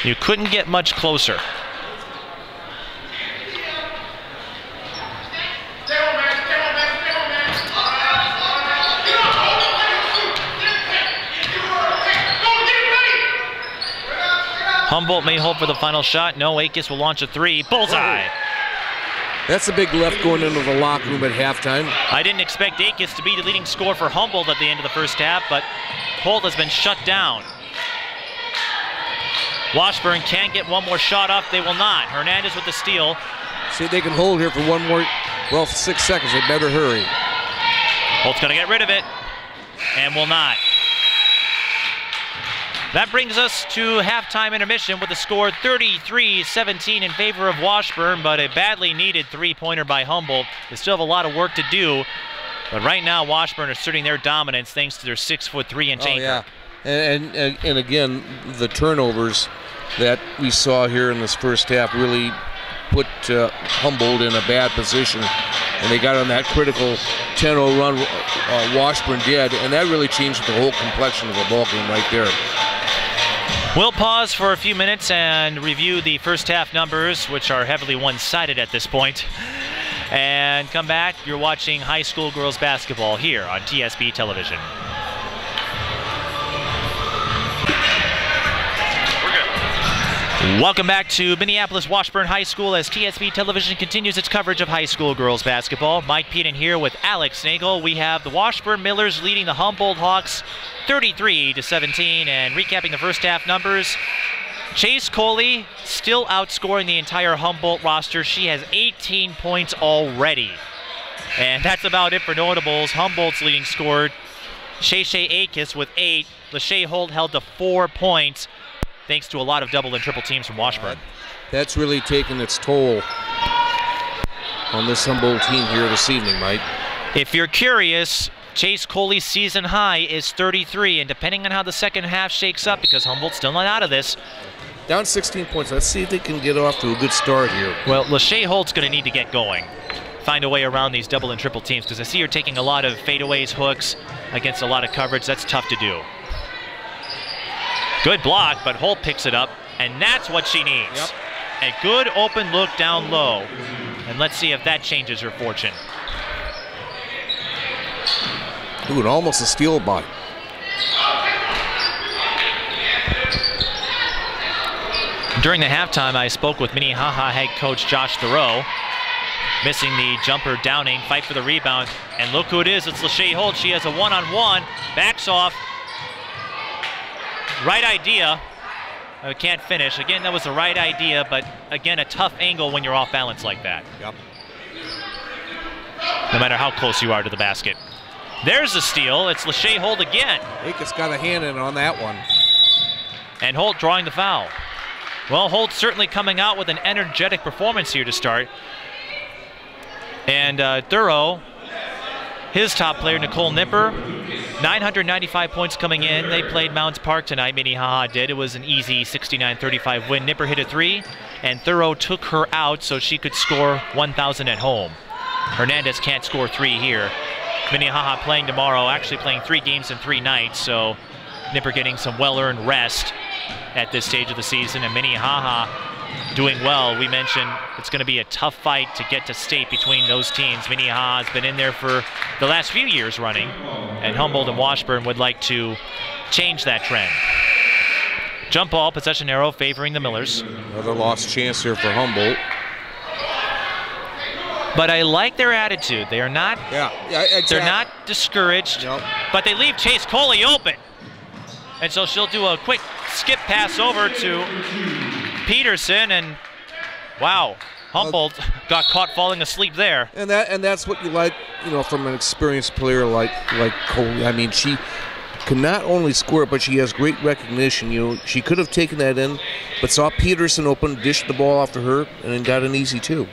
You couldn't get much closer. Humboldt may hold for the final shot. No, Akis will launch a three. Bullseye.
That's a big left going into the locker room at halftime.
I didn't expect Akis to be the leading scorer for Humboldt at the end of the first half, but Holt has been shut down. Washburn can't get one more shot up. They will not. Hernandez with the steal.
See if they can hold here for one more, well, 6 seconds. They better hurry.
Holt's going to get rid of it, and will not. That brings us to halftime intermission with the score 33-17 in favor of Washburn, but a badly needed three-pointer by Humboldt. They still have a lot of work to do, but right now Washburn are asserting their dominance thanks to their 6'3" anchor.
Yeah, and again, the turnovers that we saw here in this first half really put Humboldt in a bad position, and they got on that critical 10-0 run Washburn did, and that really changed the whole complexion of the ball game right there.
We'll pause for a few minutes and review the first half numbers, which are heavily one-sided at this point, and come back. You're watching high school girls basketball here on TSB Television. Welcome back to Minneapolis Washburn High School as TSB Television continues its coverage of high school girls basketball. Mike Peden here with Alex Nagel. We have the Washburn Millers leading the Humboldt Hawks 33-17, and recapping the first half numbers. Chase Coley still outscoring the entire Humboldt roster. She has 18 points already. And that's about it for notables. Humboldt's leading scorer, Shea Akis with 8. Lachey Holt held to 4 points, thanks to a lot of double and triple teams from Washburn.
That's really taken its toll on this Humboldt team here this evening, Mike.
If you're curious, Chase Coley's season high is 33, and depending on how the second half shakes up, because Humboldt's still not out of this.
Down 16 points. Let's see if they can get off to a good start here.
Well, Lachey Holt's going to need to get going. Find a way around these double and triple teams, because I see her taking a lot of fadeaways, hooks, against a lot of coverage. That's tough to do. Good block, but Holt picks it up, and that's what she needs.
Yep.
A good open look down low, and let's see if that changes her fortune.
Ooh, and almost a steal by.
During the halftime, I spoke with Minnehaha head coach Josh Thoreau, missing the jumper Downing, fight for the rebound, and look who it is. It's Lachey Holt. She has a one-on-one, backs off. Right idea. Can't finish. Again, that was the right idea, but again, a tough angle when you're off balance like that.
Yep.
No matter how close you are to the basket. There's a steal. It's Lachey Holt again.
Akis got a hand in on that one.
And Holt drawing the foul. Well, Holt certainly coming out with an energetic performance here to start. And Thoreau, his top player, Nicole Nipper, 995 points coming in. They played Mounds Park tonight, Minnehaha did. It was an easy 69-35 win. Nipper hit a 3, and Thoreau took her out so she could score 1,000 at home. Hernandez can't score 3 here. Minnehaha playing tomorrow, actually playing 3 games in 3 nights, so Nipper getting some well-earned rest at this stage of the season, and Minnehaha doing well. We mentioned it's going to be a tough fight to get to state between those teams. Minnehaha has been in there for the last few years running, and Humboldt and Washburn would like to change that trend. Jump ball, possession arrow favoring the Millers.
Another lost chance here for Humboldt.
But I like their attitude. They are not,
exactly.
They're not discouraged,
Nope.
but they leave Chase Coley open. And so she'll do a quick skip pass over to Peterson, and wow, Humboldt got caught falling asleep there.
And that's what you like, you know, from an experienced player like Coley. I mean, she can not only score, but she has great recognition. You know, she could have taken that in, but saw Peterson open, dished the ball off to her, and then got an easy 2.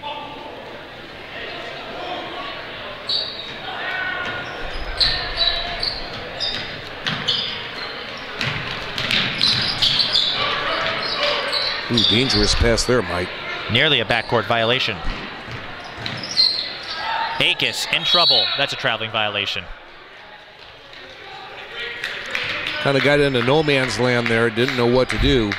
Ooh, dangerous pass there, Mike.
Nearly a backcourt violation. Akis in trouble. That's a traveling violation.
Kind of got into no man's land there, didn't know what to do.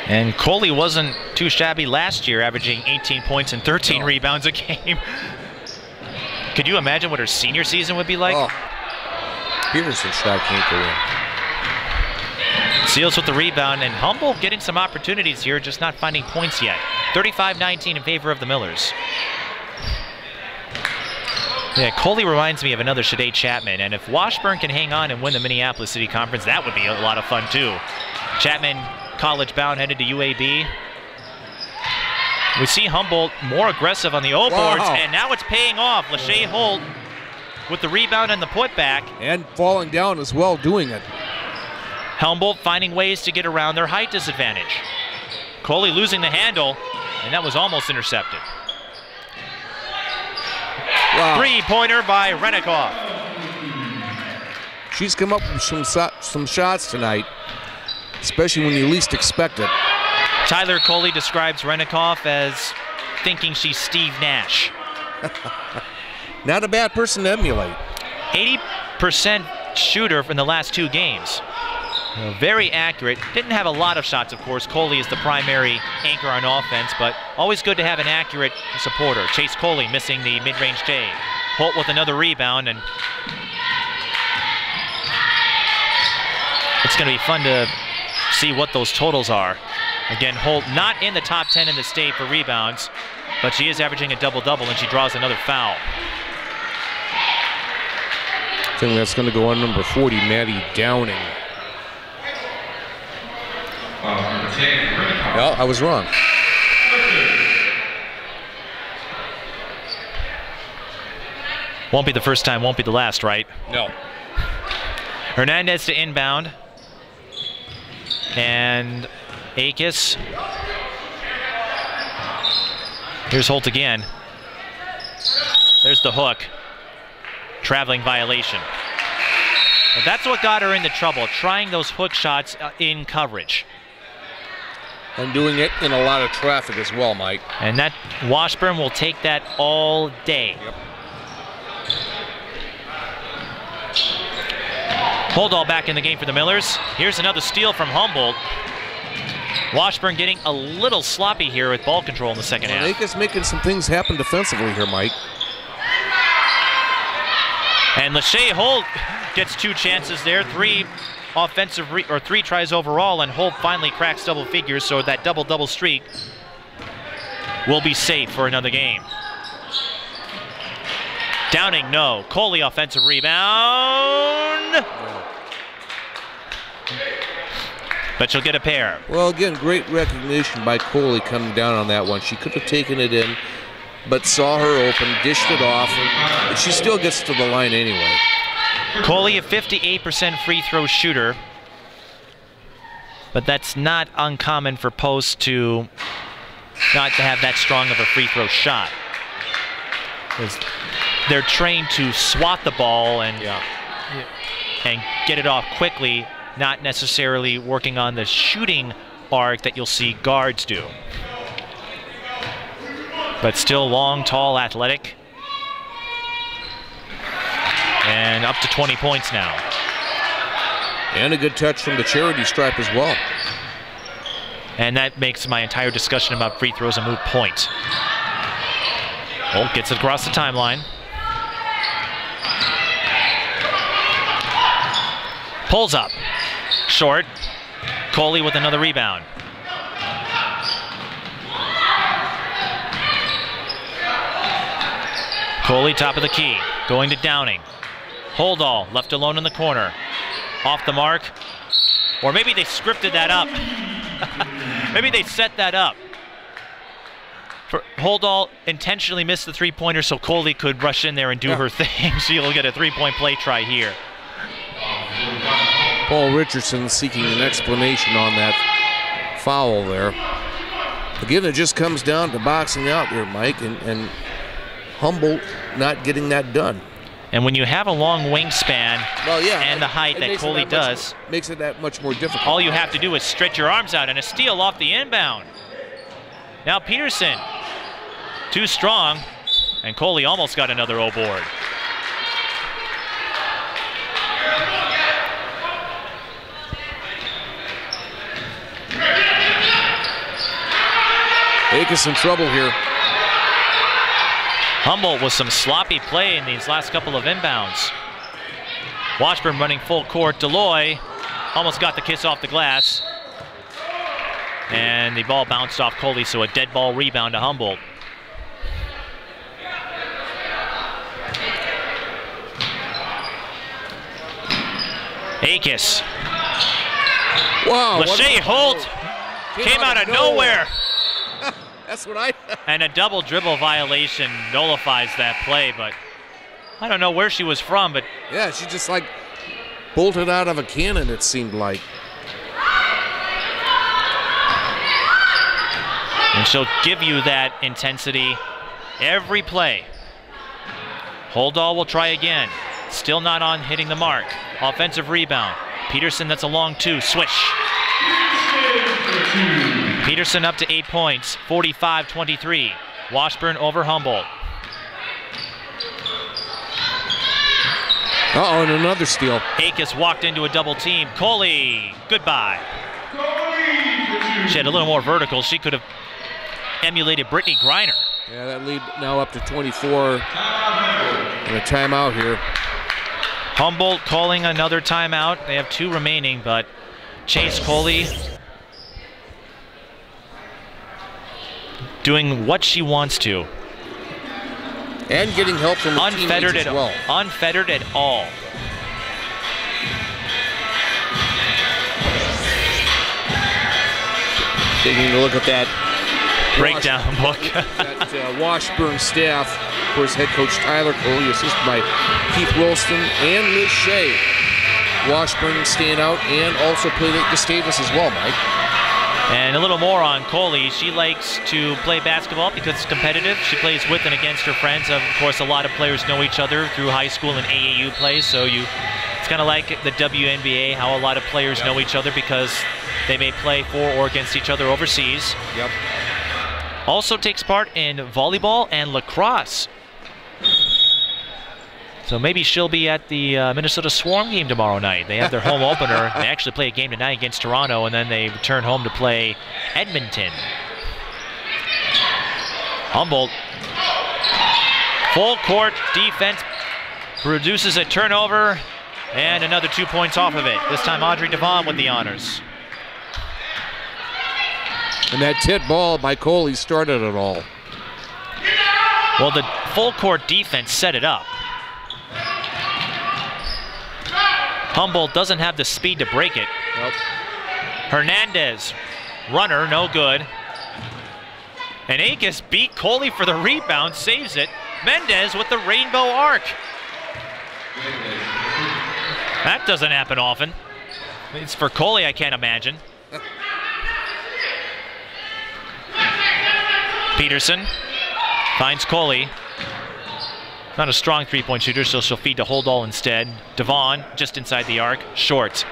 And Coley wasn't too shabby last year, averaging 18 points and 13 rebounds a game. Could you imagine what her senior season would be like?
Oh. Peterson's shot can't go in.
Seals with the rebound, and Humboldt getting some opportunities here, just not finding points yet. 35-19 in favor of the Millers. Yeah, Coley reminds me of another Shade Chapman, and if Washburn can hang on and win the Minneapolis City Conference, that would be a lot of fun too. Chapman, college bound, headed to UAB. We see Humboldt more aggressive on the O-boards, and now it's paying off. Lachey Holt with the rebound and the putback.
And falling down as well, doing it.
Humboldt finding ways to get around their height disadvantage. Coley losing the handle, and that was almost intercepted.
Wow.
3-pointer by Renikoff.
She's come up with some shots tonight, especially when you least expect it.
Tyler Coley describes Renikoff as thinking she's Steve Nash.
Not a bad person to emulate.
80% shooter in the last 2 games. Very accurate. Didn't have a lot of shots, of course. Coley is the primary anchor on offense, but always good to have an accurate supporter. Chase Coley missing the mid-range J. Holt with another rebound, and it's going to be fun to see what those totals are. Again, Holt not in the top 10 in the state for rebounds, but she is averaging a double-double, and she draws another foul.
I think that's going to go on number 40, Maddie Downing. Well, I was wrong.
Won't be the first time, won't be the last, right?
No.
Hernandez to inbound. And Akis. Here's Holt again. There's the hook. Traveling violation. But that's what got her into trouble, trying those hook shots in coverage.
And doing it in a lot of traffic as well, Mike.
And that Washburn will take that all day.
Yep.
Holdall back in the game for the Millers. Here's another steal from Humboldt. Washburn getting a little sloppy here with ball control in the second half.
Akis making some things happen defensively here, Mike.
And Lachey Holt gets 2 chances there, 3 offensive or 3 tries overall, and Holt finally cracks double figures, so that double-double streak will be safe for another game. Downing, no. Coley offensive rebound. But she'll get a pair.
Well, again, great recognition by Coley coming down on that one. She could have taken it in, but saw her open, dished it off, and she still gets to the line anyway.
Coley, a 58% free throw shooter, but that's not uncommon for posts to not to have that strong of a free throw shot. They're trained to swat the ball and get it off quickly, not necessarily working on the shooting arc that you'll see guards do. But still long, tall, athletic. And up to 20 points now.
And a good touch from the charity stripe as well.
And that makes my entire discussion about free throws a moot point. Holt gets it across the timeline. Pulls up. Short. Coley with another rebound. Coley top of the key. Going to Downing. Holdall left alone in the corner. Off the mark. Or maybe they scripted that up. Maybe they set that up. Holdall intentionally missed the 3-pointer so Coley could rush in there and do her thing. She'll get a 3-point play try here.
Paul Richardson seeking an explanation on that foul there. Again, it just comes down to boxing out there, Mike, and Humboldt not getting that done.
And when you have a long wingspan and the height that Coley does,
makes it that much more difficult.
All you have to do is stretch your arms out, and a steal off the inbound. Now Peterson, too strong, and Coley almost got another O board.
Akis in trouble here.
Humboldt with some sloppy play in these last couple of inbounds. Washburn running full court. Deloy almost got the kiss off the glass. And the ball bounced off Coley, so a dead ball rebound to Humboldt. Akis.
Wow.
Lachey Holt came out of nowhere.
That's what I...
And a double dribble violation nullifies that play, but I don't know where she was from, but...
Yeah, she just like bolted out of a cannon, it seemed like.
And she'll give you that intensity every play. Holdall will try again. Still not on hitting the mark. Offensive rebound. Peterson, that's a long 2. Swish. Peterson up to 8 points, 45-23. Washburn over Humboldt.
Uh-oh, and another steal.
Akis walked into a double team. Coley, goodbye. She had a little more vertical. She could have emulated Brittany Griner.
Yeah, that lead now up to 24. And a timeout here.
Humboldt calling another timeout. They have 2 remaining, but Chase Coley doing what she wants to.
And getting help from the
unfettered
teammates as well.
Unfettered at all.
Taking a look at that
breakdown book.
That Washburn staff, of course, head coach Tyler Coley, assisted by Keith Wilson and Liz Shea. Washburn staying out and also played at Gustavus as well, Mike.
And a little more on Coley. She likes to play basketball because it's competitive. She plays with and against her friends. Of course, a lot of players know each other through high school and AAU play, so it's kind of like the WNBA, how a lot of players know each other because they may play for or against each other overseas.
Yep.
Also takes part in volleyball and lacrosse. So maybe she'll be at the Minnesota Swarm game tomorrow night. They have their home opener. They actually play a game tonight against Toronto, and then they return home to play Edmonton. Humboldt. Full court defense produces a turnover, and another 2 points off of it. This time Audrey Devon with the honors.
And that tip ball by Coley started it all.
Well, the full court defense set it up. Humboldt doesn't have the speed to break it.
Nope.
Hernandez, runner, no good. And Akis beat Coley for the rebound, saves it. Mendez with the rainbow arc. That doesn't happen often. It's for Coley, I can't imagine. Peterson finds Coley. Not a strong three-point shooter, so she'll feed to Holdall instead. Devon just inside the arc, short.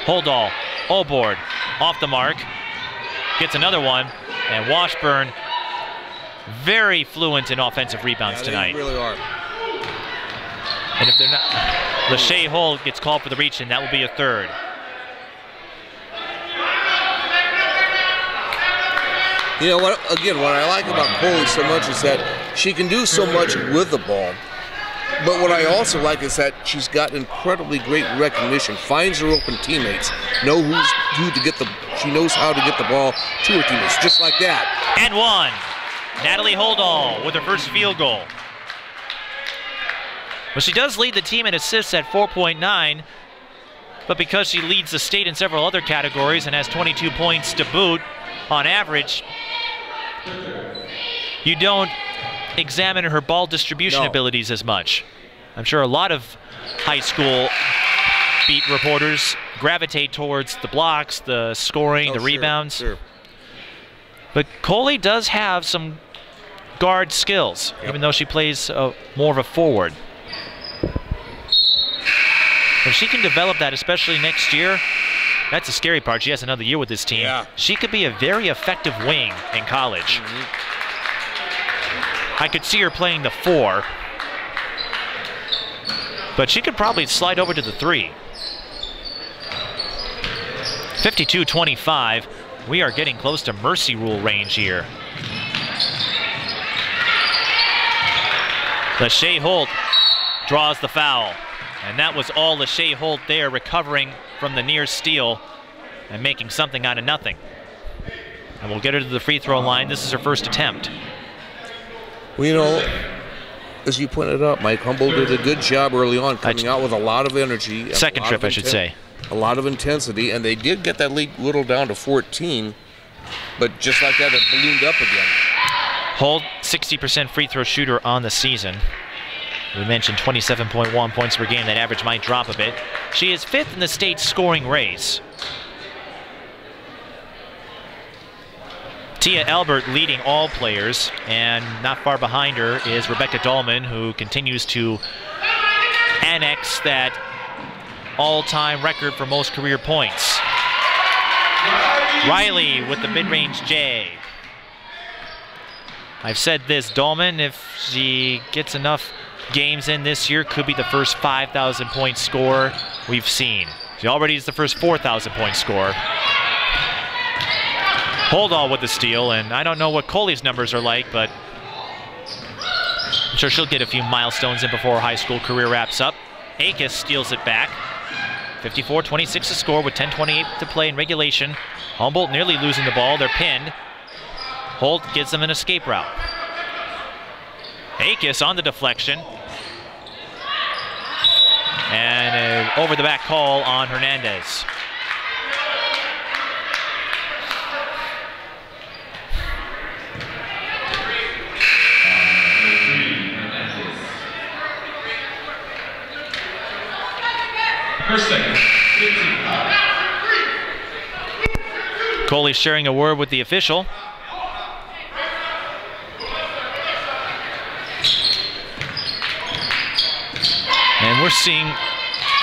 Holdall, O-board, off the mark. Gets another one, and Washburn very fluent in offensive rebounds tonight.
They really are.
And if they're not, Lachey Holt gets called for the reach, and that will be a third.
You know what? Again, what I like about Coley so much is that she can do so much with the ball. But what I also like is that she's got incredibly great recognition. Finds her open teammates. She knows how to get the ball to her teammates, just like that.
And one. Natalie Holdall with her first field goal. Well, she does lead the team in assists at 4.9, but because she leads the state in several other categories and has 22 points to boot on average, you don't examine her ball distribution abilities as much. I'm sure a lot of high school beat reporters gravitate towards the blocks, the scoring, the rebounds.
Sure. But
Coley does have some guard skills, even though she plays more of a forward. If she can develop that, especially next year, that's the scary part. She has another year with this team.
Yeah.
She could be a very effective wing in college. I could see her playing the 4, but she could probably slide over to the 3. 52-25. We are getting close to mercy rule range here. Lachey Holt draws the foul. And that was all Lachey Holt there, recovering from the near steal and making something out of nothing. And we'll get her to the free throw line. This is her first attempt.
Well, you know, as you pointed out, Mike, Humboldt did a good job early on, coming out with a lot of energy.
Second trip, I should say.
A lot of intensity, and they did get that lead whittled down to 14, but just like that, it ballooned up again.
Holt, 60% free throw shooter on the season. We mentioned 27.1 points per game. That average might drop a bit. She is 5th in the state scoring race. Tia Albert leading all players, and not far behind her is Rebecca Dahlman, who continues to annex that all-time record for most career points. Riley with the mid-range J. I've said this, Dahlman, if she gets enough games in this year, could be the first 5,000-point scorer we've seen. She already is the first 4,000-point scorer. Holdall with the steal, and I don't know what Coley's numbers are like, but I'm sure she'll get a few milestones in before her high school career wraps up. Akis steals it back. 54-26 to score with 10:28 to play in regulation. Humboldt nearly losing the ball. They're pinned. Holt gives them an escape route. Akis on the deflection. And an over-the-back call on Hernandez. Coley sharing a word with the official. And we're seeing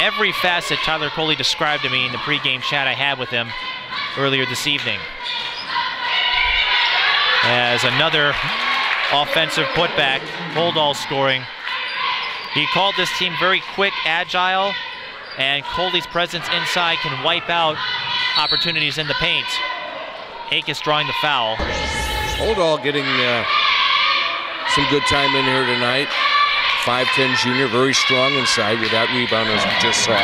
every facet Tyler Coley described to me in the pregame chat I had with him earlier this evening. As another offensive putback, Holdall scoring. He called this team very quick, agile, and Coley's presence inside can wipe out opportunities in the paint. Akis drawing the foul.
Holdall getting some good time in here tonight. 5'10" junior, very strong inside with that rebound as we just saw.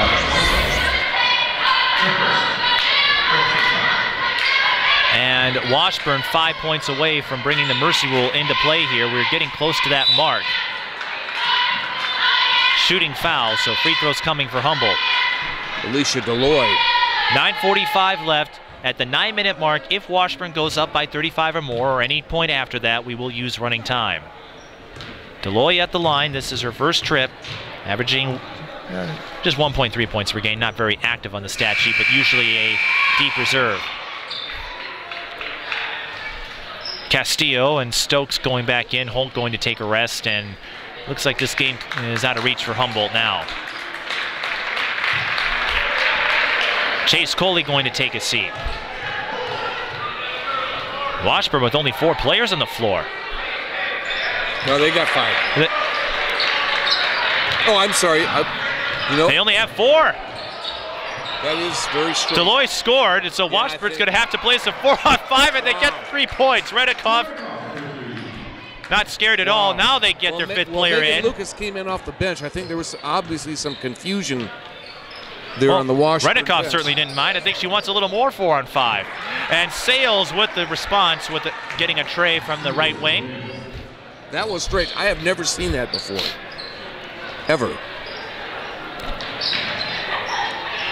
And Washburn 5 points away from bringing the mercy rule into play here. We're getting close to that mark. Shooting foul, so free throws coming for Humboldt.
Alicia Deloy.
9:45 left at the 9-minute mark. If Washburn goes up by 35 or more, or any point after that, we will use running time. Deloy at the line. This is her first trip, averaging just 1.3 points per game. Not very active on the stat sheet, but usually a deep reserve. Castillo and Stokes going back in. Holt going to take a rest, and looks like this game is out of reach for Humboldt now. Chase Coley going to take a seat. Washburn with only 4 players on the floor.
No, they got 5. Oh, I'm sorry. You know,
they only have 4.
That is very strong.
Deloy scored, and so Washburn's going to have to place a 4-on-5, and they get 3 points. Redikoff not scared at all. Now they get their 5th player in.
Lucas came in off the bench. I think there was obviously some confusion there on the Washburn
Redikoff
bench.
certainly didn't mind. I think she wants a little more 4-on-5. And Sales with the response, with getting a tray from the right wing.
That was straight. I have never seen that before. Ever.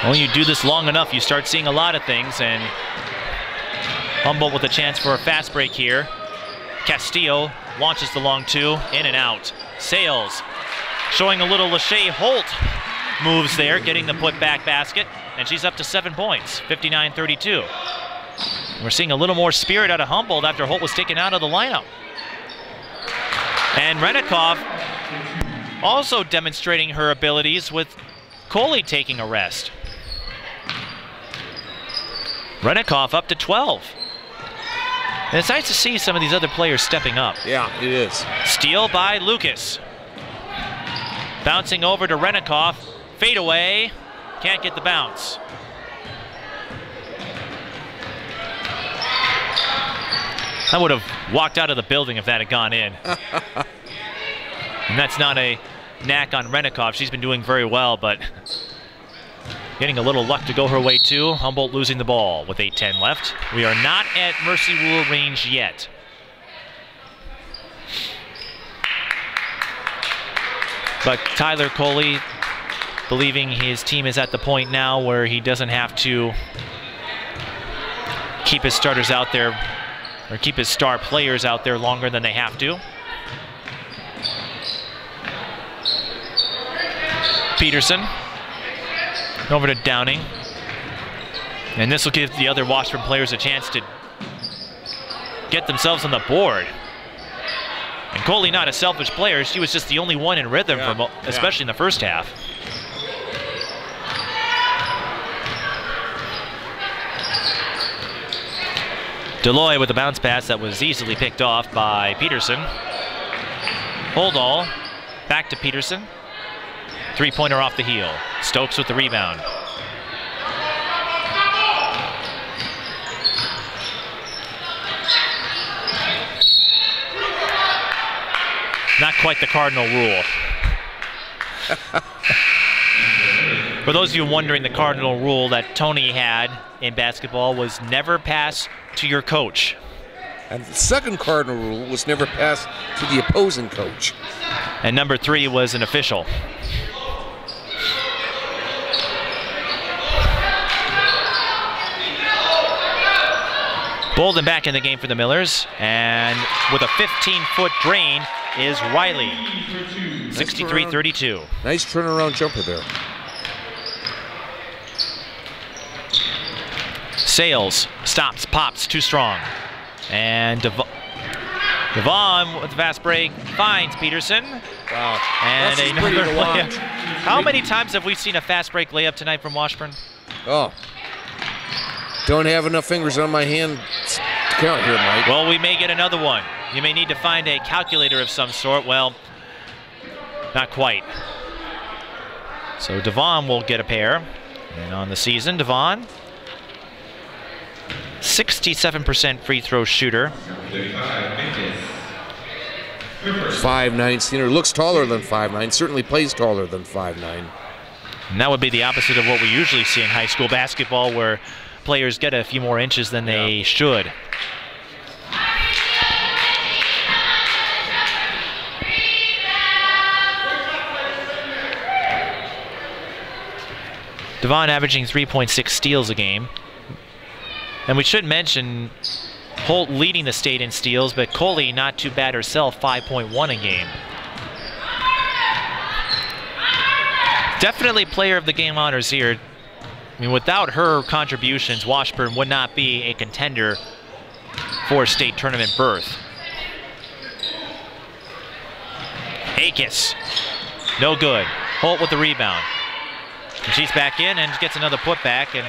Well, you do this long enough, you start seeing a lot of things, and Humboldt with a chance for a fast break here. Castillo launches the long 2, in and out. Sales showing a little Lachey Holt moves there, getting the put-back basket, and she's up to 7 points, 59-32. We're seeing a little more spirit out of Humboldt after Holt was taken out of the lineup. And Redikoff also demonstrating her abilities with Coley taking a rest. Redikoff up to 12. And it's nice to see some of these other players stepping up.
Yeah, it is. Steal
by Lucas. Bouncing over to Redikoff. Fade away. Can't get the bounce. I would have walked out of the building if that had gone in. And that's not a knack on Redikoff. She's been doing very well, but getting a little luck to go her way too. Humboldt losing the ball with 8:10 left. We are not at mercy rule range yet. But Tyler Coley believing his team is at the point now where he doesn't have to keep his starters out there or keep his star players out there longer than they have to. Peterson over to Downing. And this will give the other Washburn players a chance to get themselves on the board. And Coley not a selfish player. She was just the only one in rhythm, especially in the first half. Deloy with a bounce pass that was easily picked off by Peterson. Holdall Back to Peterson. Three-pointer off the heel. Stokes with the rebound. Not quite the cardinal rule. For those of you wondering, the cardinal rule that Tony had in basketball was never pass to your coach.
And the second cardinal rule was never pass to the opposing coach.
And number 3 was an official. Bolden back in the game for the Millers, and with a 15-foot drain is Riley. 63-32.
Nice turnaround jumper there.
Sales stops, pops, too strong. And Devon with the fast break finds Peterson.
Wow.
And
That's
another
pretty to
layup.
watch.
How many times have we seen a fast break layup tonight from Washburn?
Oh. Don't have enough fingers on my hand to count here, Mike.
Well, we may get another one. You may need to find a calculator of some sort. Well, not quite. So Devon will get a pair. And on the season, Devon, 67% free throw shooter.
5'9" senior. Looks taller than 5'9". Certainly plays taller than 5'9".
And that would be the opposite of what we usually see in high school basketball, where players get a few more inches than they should. Devon averaging 3.6 steals a game. And we should mention Holt leading the state in steals, but Coley not too bad herself, 5.1 a game. Definitely player of the game honors here. I mean, without her contributions, Washburn would not be a contender for state tournament berth. Akis, no good. Holt with the rebound. And she's back in and gets another putback, and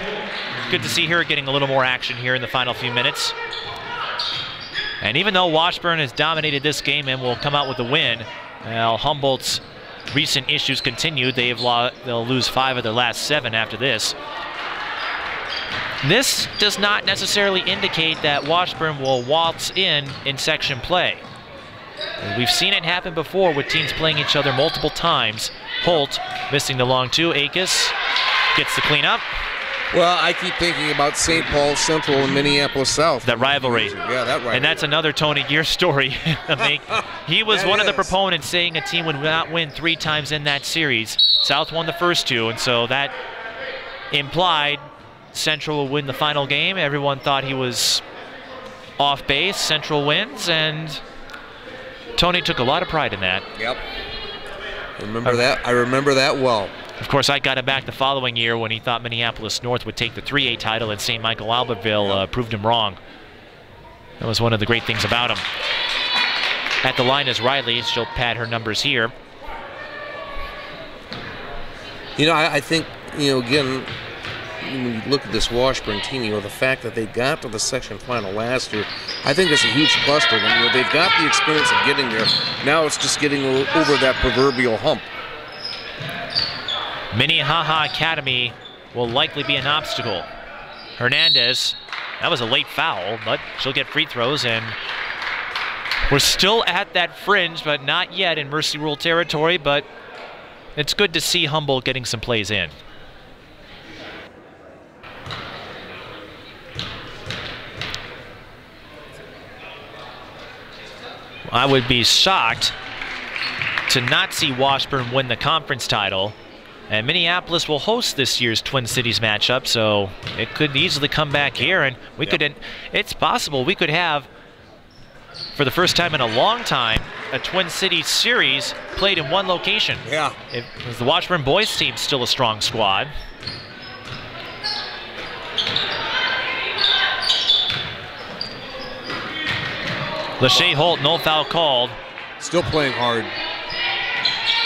good to see her getting a little more action here in the final few minutes. And even though Washburn has dominated this game and will come out with a win, well, Humboldt's recent issues continue. They'll lose 5 of their last 7 after this. This does not necessarily indicate that Washburn will waltz in section play. We've seen it happen before with teams playing each other multiple times. Holt missing the long 2. Akis gets the cleanup.
Well, I keep thinking about St. Paul Central and Minneapolis South.
That rivalry.
Yeah, that rivalry.
And that's another Tony Gear story. He was one of the proponents saying a team would not win 3 times in that series. South won the first 2, and so that implied Central will win the final game. Everyone thought he was off base. Central wins, and Tony took a lot of pride in that.
Yep. I remember that well.
Of course, I got him back the following year when he thought Minneapolis North would take the 3A title, and St. Michael Albertville proved him wrong. That was one of the great things about him. At the line is Riley. She'll pad her numbers here.
You know, I think, again, when you look at this Washburn team, the fact that they got to the section final last year, I think it's a huge plus for them. They've got the experience of getting there. Now it's just getting over that proverbial hump.
Minnehaha Academy will likely be an obstacle. Hernandez, that was a late foul, but she'll get free throws, and we're still at that fringe, but not yet in Mercy Rule territory, but it's good to see Humboldt getting some plays in. I would be shocked to not see Washburn win the conference title. And Minneapolis will host this year's Twin Cities matchup, so it could easily come back here, and we could. It's possible we could have, for the first time in a long time, a Twin Cities series played in one location.
Yeah.
If the Washburn boys team still a strong squad. Lachey Holt, no foul called.
Still playing hard.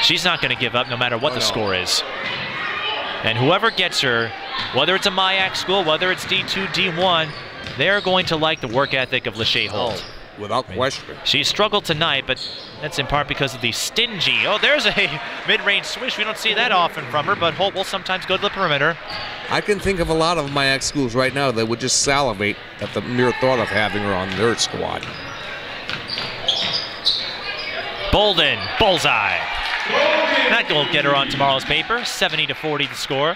She's not going to give up no matter what the score is. And whoever gets her, whether it's a MIAC school, whether it's D2, D1, they're going to like the work ethic of Lachey Holt.
without question.
She struggled tonight, but that's in part because of the stingy. Oh, there's a mid-range swish. We don't see that often from her, but Holt will sometimes go to the perimeter.
I can think of a lot of my ex-schools right now that would just salivate at the mere thought of having her on their squad.
Bolden, bullseye. That will get her on tomorrow's paper. 70-40 the score.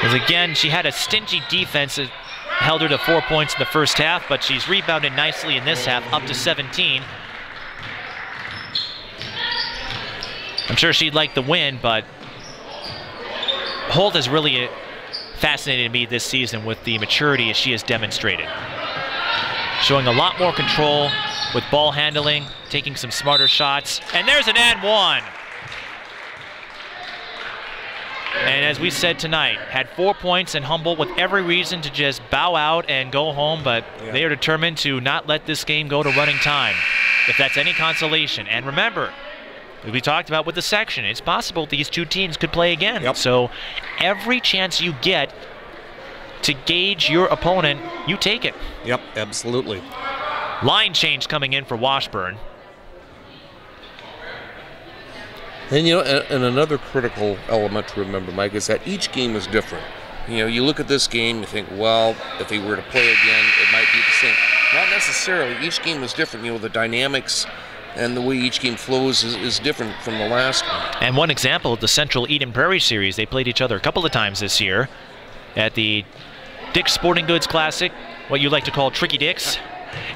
Because again, she had a stingy defense that held her to 4 points in the first half, but she's rebounded nicely in this half, up to 17. I'm sure she'd like the win, but Holt has really fascinated me this season with the maturity she has demonstrated. Showing a lot more control with ball handling, taking some smarter shots. And there's an and one. And as we said tonight, had 4 points, and Humboldt with every reason to just bow out and go home, but they are determined to not let this game go to running time, if that's any consolation. And remember, as we talked about with the section, it's possible these two teams could play again. So every chance you get to gauge your opponent, you take it.
Yep, absolutely.
Line change coming in for Washburn.
And you know, and another critical element to remember, Mike, is that each game is different. You know, you look at this game, you think, well, if they were to play again, it might be the same. Not necessarily. Each game is different. You know, the dynamics and the way each game flows is different from the last one.
And one example of the Central Eden Prairie series, they played each other a couple of times this year at the Dick's Sporting Goods Classic, what you like to call Tricky Dick's.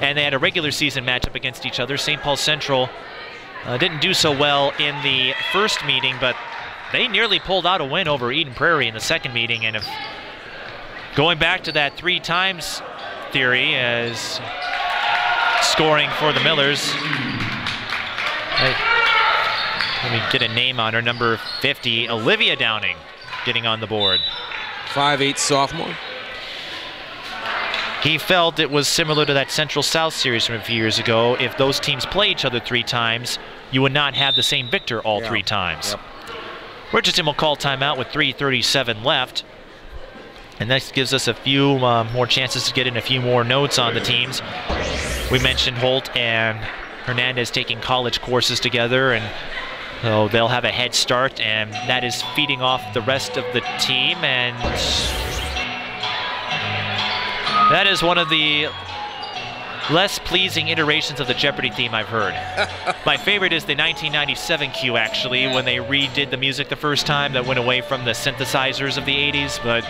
And they had a regular season matchup against each other. St. Paul Central didn't do so well in the first meeting, but they nearly pulled out a win over Eden Prairie in the second meeting. And if going back to that 3 times theory as scoring for the Millers, let me get a name on her, number 50, Olivia Downing, getting on the board.
5'8" sophomore.
He felt it was similar to that Central South series from a few years ago. If those teams play each other 3 times, you would not have the same victor all 3 times. Richardson will call timeout with 3:37 left. And that gives us a few more chances to get in a few more notes on the teams. We mentioned Holt and Hernandez taking college courses together, and so they'll have a head start, and that is feeding off the rest of the team. And that is one of the less pleasing iterations of the Jeopardy theme I've heard. My favorite is the 1997 cue, actually, when they redid the music the first time that went away from the synthesizers of the 80s, but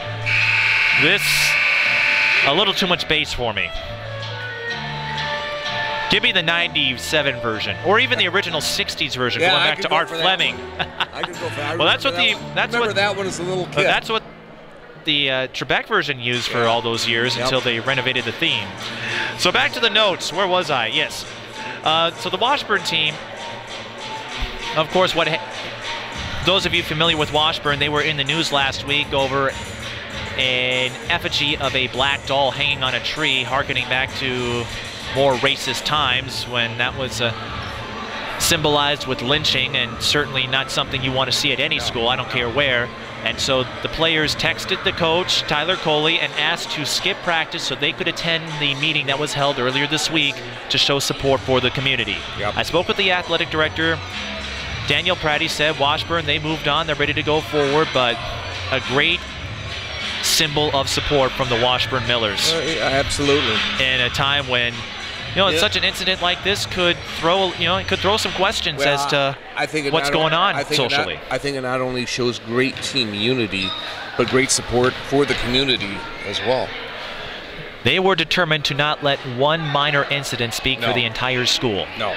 this, a little too much bass for me. Give me the 97 version, or even the original 60s version, going back to Art Fleming.
I could go for that.
Well, that's what the, that's
remember
what,
that one as a little kid.
that's what the Trebek version used for all those years until they renovated the theme. So back to the notes. Where was I? Yes. So the Washburn team, of course, those of you familiar with Washburn, they were in the news last week over an effigy of a black doll hanging on a tree, harkening back to more racist times when that was symbolized with lynching, and certainly not something you want to see at any school, I don't care where. And so the players texted the coach, Tyler Coley, and asked to skip practice so they could attend the meeting that was held earlier this week to show support for the community. I spoke with the athletic director, Daniel Pratty, said Washburn, they moved on, they're ready to go forward, but a great symbol of support from the Washburn Millers.
Absolutely.
In a time when, you know, such an incident like this could throw, it could throw some questions as to what's going on socially.
I think it not only shows great team unity, but great support for the community as well.
They were determined to not let one minor incident speak for the entire school.
No.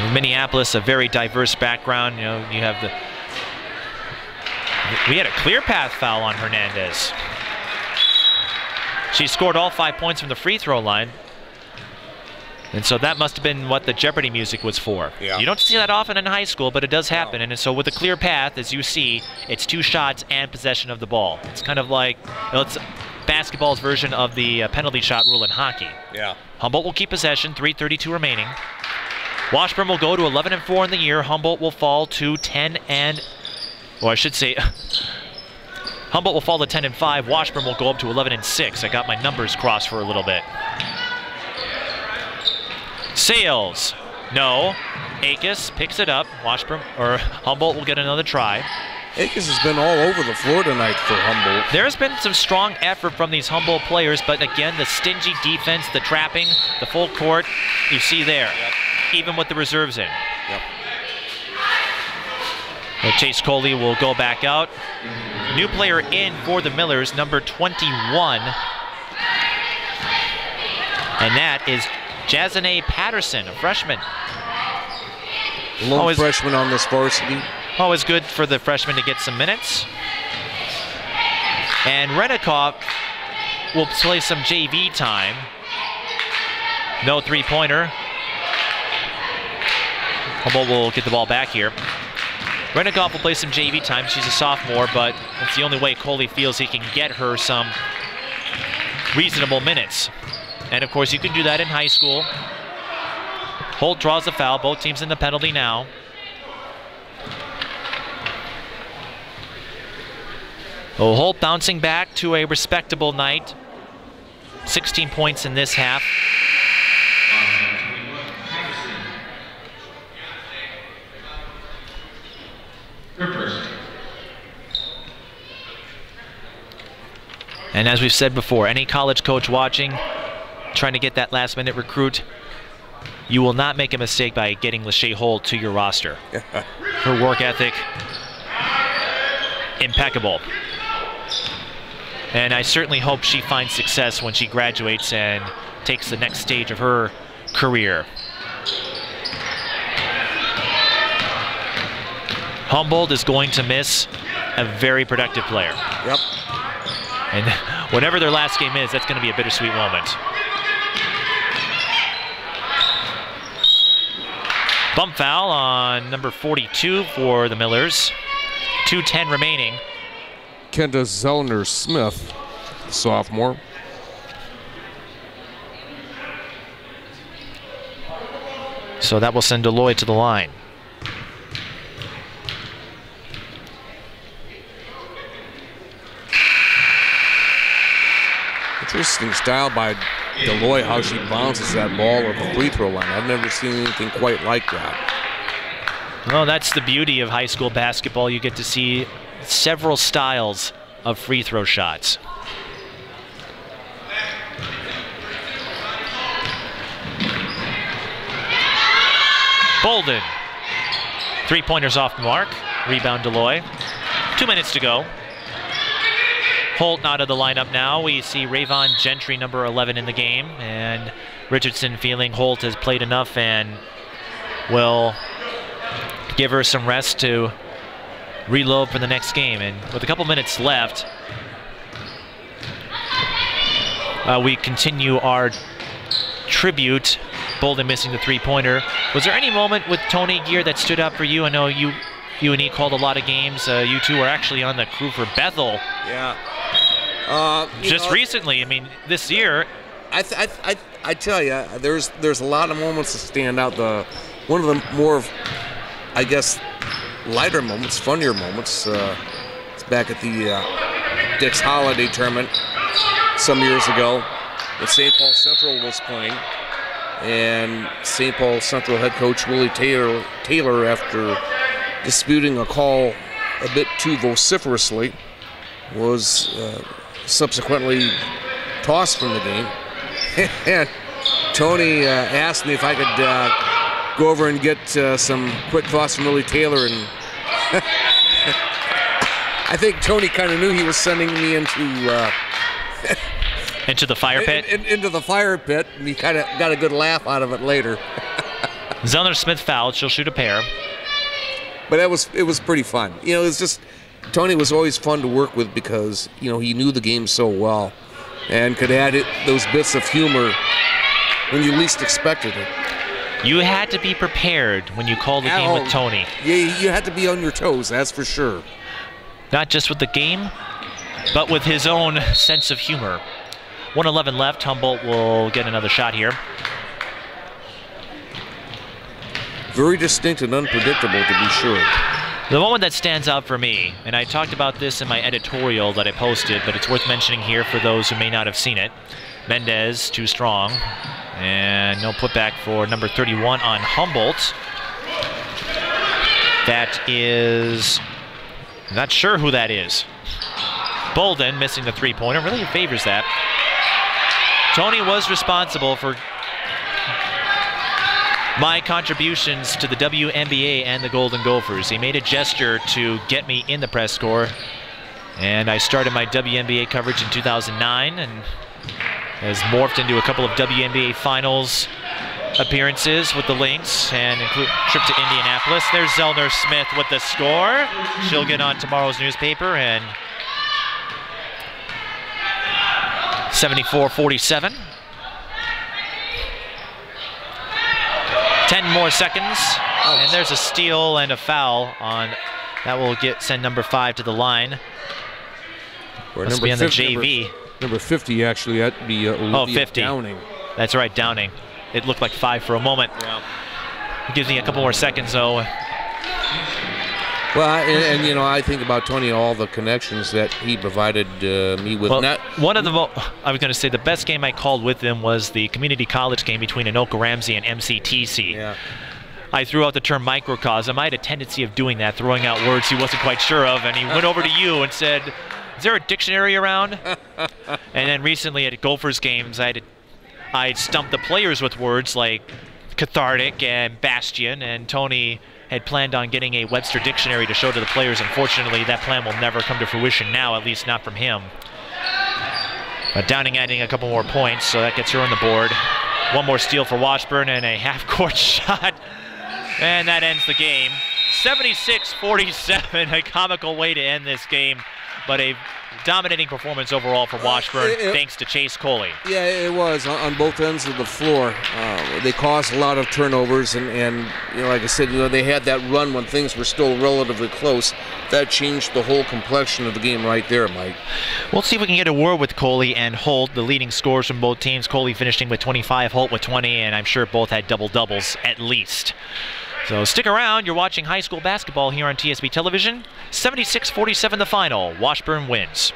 In Minneapolis, a very diverse background. You know, you have we had a clear path foul on Hernandez. She scored all 5 points from the free throw line. And so that must have been what the Jeopardy music was for. You don't see that often in high school, but it does happen. And so with a clear path, as you see, it's 2 shots and possession of the ball. It's kind of like, it's basketball's version of the penalty shot rule in hockey. Humboldt will keep possession, 3:32 remaining. Washburn will go to 11-4 in the year. Humboldt will fall to 10 and, or I should say, Humboldt will fall to 10-5. Washburn will go up to 11-6. I got my numbers crossed for a little bit. Sales. No. Akis picks it up. Washburn or Humboldt will get another try.
Akis has been all over the floor tonight for Humboldt.
There's been some strong effort from these Humboldt players, but again, the stingy defense, the trapping, the full court, you see there, even with the reserves in.
Yep.
Well, Chase Coley will go back out. New player in for the Millers, number 21. And that is Jazane Patterson, a freshman.
Lone freshman on this varsity.
Always good for the freshman to get some minutes. And Renikoff will play some JV time. No three-pointer. Humboldt will get the ball back here. Renikoff will play some JV time. She's a sophomore, but it's the only way Coley feels he can get her some reasonable minutes. And of course, you can do that in high school. Holt draws the foul. Both teams in the penalty now. Oh, Holt bouncing back to a respectable night. 16 points in this half. And as we've said before, any college coach watching, trying to get that last-minute recruit, you will not make a mistake by getting Lachey Holt to your roster. Her work ethic, impeccable. And I certainly hope she finds success when she graduates and takes the next stage of her career. Humboldt is going to miss a very productive player.
Yep.
And whatever their last game is, that's going to be a bittersweet moment. Bump foul on number 42 for the Millers. 2:10 remaining.
Kenda Zellner-Smith, sophomore.
So that will send Deloy to the line.
Interesting style by Deloy, how she bounces that ball at the free throw line. I've never seen anything quite like that.
Well, that's the beauty of high school basketball. You get to see several styles of free throw shots. Bolden. Three-pointers off the mark. Rebound Deloy. 2 minutes to go. Holt out of the lineup now. We see Rayvon Gentry, number 11, in the game. And Richardson feeling Holt has played enough and will give her some rest to reload for the next game. And with a couple minutes left, we continue our tribute. Bolden missing the three-pointer. Was there any moment with Tony Gear that stood out for you? I know you and he called a lot of games. You two were actually on the crew for Bethel.
Yeah.
Just recently, I mean, this year.
I tell you, there's a lot of moments that stand out. One of the more, I guess, lighter moments, funnier moments. It's back at the Dick's Holiday Tournament some years ago when St. Paul Central was playing, and St. Paul Central head coach Willie Taylor, after disputing a call a bit too vociferously, was subsequently tossed from the game. And Tony asked me if I could go over and get some quick thoughts from Willie Taylor, and I think Tony kind of knew he was sending me into
into the fire pit.
Into the fire pit, and he kind of got a good laugh out of it later.
Zellner-Smith fouled. She'll shoot a pair.
But it was pretty fun. You know, it's just Tony was always fun to work with because, you know, he knew the game so well and could add those bits of humor when you least expected it.
You had to be prepared when you called the game with Tony.
Yeah, you had to be on your toes, that's for sure.
Not just with the game, but with his own sense of humor. 1:11 left. Humboldt will get another shot here.
Very distinct and unpredictable, to be sure.
The moment that stands out for me, and I talked about this in my editorial that I posted, but it's worth mentioning here for those who may not have seen it. Mendez, too strong, and no putback for number 31 on Humboldt. That is, not sure who that is. Bolden missing the three-pointer, really favors that. Tony was responsible for my contributions to the WNBA and the Golden Gophers. He made a gesture to get me in the press corps, and I started my WNBA coverage in 2009 and has morphed into a couple of WNBA finals appearances with the Lynx and include trip to Indianapolis. There's Zellner Smith with the score. She'll get on tomorrow's newspaper, and 74-47. 10 more seconds, and there's a steal and a foul on that will send number 5 to the line. Must be on the JV.
Number 50 actually, that'd be
50.
Downing.
That's right, Downing. It looked like 5 for a moment.
Yeah.
It gives me a couple more seconds though.
Well, and you know, I think about Tony, all the connections that he provided me with.
Well, one of the I was going to say the best game I called with him was the community college game between Anoka Ramsey and MCTC.
Yeah.
I threw out the term microcosm. I had a tendency of doing that, throwing out words he wasn't quite sure of, and he went over to you and said, "Is there a dictionary around?" And then recently at Gophers games, I'd stumped the players with words like cathartic and bastion, and Tony had planned on getting a Webster dictionary to show to the players. Unfortunately, that plan will never come to fruition now, at least not from him. But Downing adding a couple more points, so that gets her on the board. One more steal for Washburn and a half-court shot, and that ends the game. 76-47, a comical way to end this game, but a dominating performance overall for Washburn, thanks to Chase Coley.
Yeah, it was on both ends of the floor. They caused a lot of turnovers, and you know, like I said, you know, they had that run when things were still relatively close. That changed the whole complexion of the game right there, Mike.
We'll see if we can get a word with Coley and Holt, the leading scorers from both teams. Coley finishing with 25, Holt with 20, and I'm sure both had double-doubles at least. So stick around. You're watching high school basketball here on TSB Television. 76-47 the final. Washburn wins.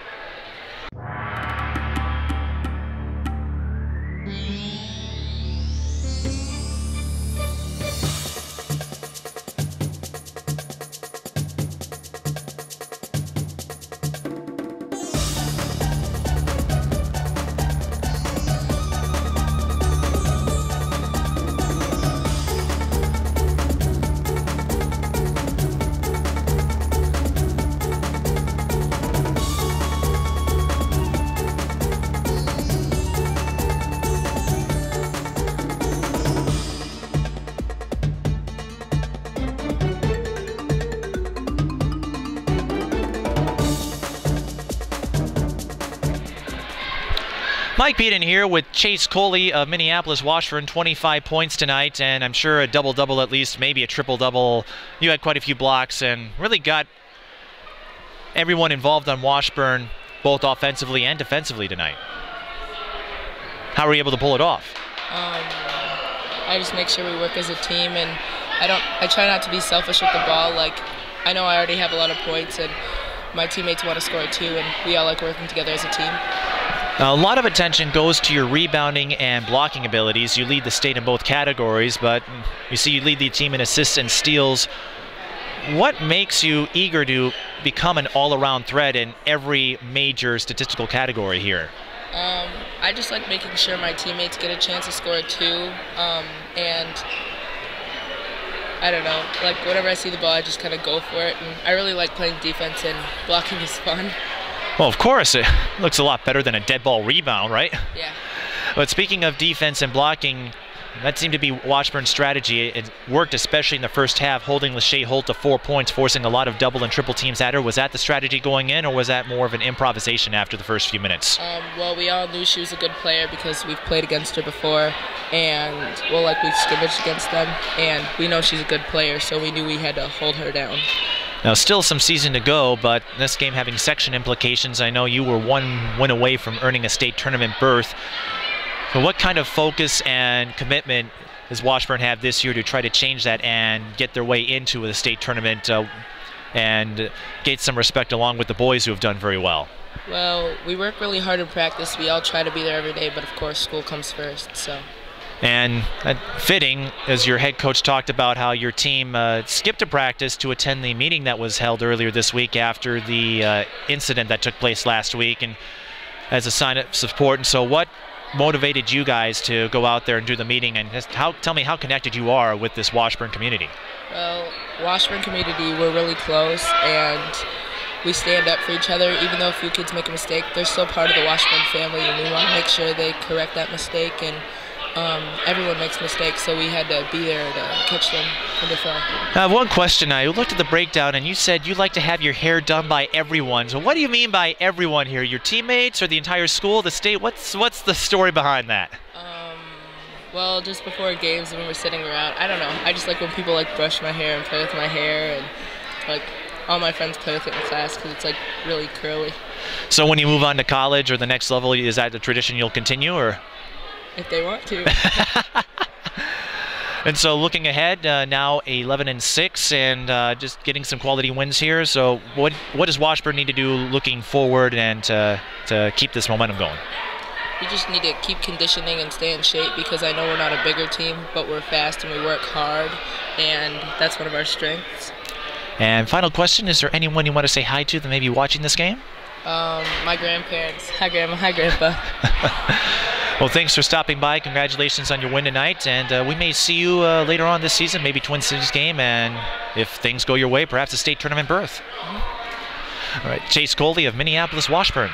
Mike Beaton here with Chase Coley of Minneapolis Washburn, 25 points tonight, and I'm sure a double-double at least, maybe a triple-double. You had quite a few blocks and really got everyone involved on Washburn, both offensively and defensively tonight. How were you able to pull it off?
I just make sure we work as a team, and I try not to be selfish with the ball. Like, I know I already have a lot of points, and my teammates want to score too, and we all like working together as a team.
A lot of attention goes to your rebounding and blocking abilities. You lead the state in both categories, but you see you lead the team in assists and steals. What makes you eager to become an all-around threat in every major statistical category here?
I just like making sure my teammates get a chance to score too, and I don't know, like whenever I see the ball I just kind of go for it, and I really like playing defense, and blocking is fun.
Well, of course, it looks a lot better than a dead ball rebound, right?
Yeah.
But speaking of defense and blocking, that seemed to be Washburn's strategy. It worked especially in the first half, holding Lachey Holt to 4 points, forcing a lot of double and triple teams at her. Was that the strategy going in, or was that more of an improvisation after the first few minutes?
Well, we all knew she was a good player because we've played against her before, and, well, like we've scrimmaged against them, and we know she's a good player, so we knew we had to hold her down.
Now, still some season to go, but this game having section implications. I know you were one win away from earning a state tournament berth. So what kind of focus and commitment does Washburn have this year to try to change that and get their way into the state tournament? and get some respect along with the boys who have done very well?
Well, we work really hard in practice. We all try to be there every day, but of course school comes first. So.
And fitting, as your head coach talked about how your team skipped a practice to attend the meeting that was held earlier this week after the incident that took place last week, and as a sign of support. And so what motivated you guys to go out there and do the meeting, and tell me how connected you are with this Washburn community?
Well, Washburn community, we're really close, and we stand up for each other. Even though a few kids make a mistake, they're still part of the Washburn family, and we want to make sure they correct that mistake. And everyone makes mistakes, so we had to be there to catch them when they fell.
One question, I looked at the breakdown and you said you like to have your hair done by everyone. So what do you mean by everyone here? Your teammates or the entire school, the state? What's the story behind that?
Well, just before games when we're sitting around, I don't know. I just like when people like brush my hair and play with my hair, and like all my friends play with it in class because it's like really curly. So when you move on to college or the next level, is that the tradition you'll continue, or? If they want to.
And so looking ahead, now 11-6 and just getting some quality wins here. So what does Washburn need to do looking forward and to keep this momentum going?
We just need to keep conditioning and stay in shape, because I know we're not a bigger team, but we're fast and we work hard, and that's one of our strengths.
And final question, is there anyone you want to say hi to that may be watching this game?
My grandparents. Hi, Grandma. Hi, Grandpa.
Well, thanks for stopping by. Congratulations on your win tonight, and we may see you later on this season, maybe Twin Cities game, and if things go your way, perhaps a state tournament berth. All right, Chase Coley of Minneapolis Washburn.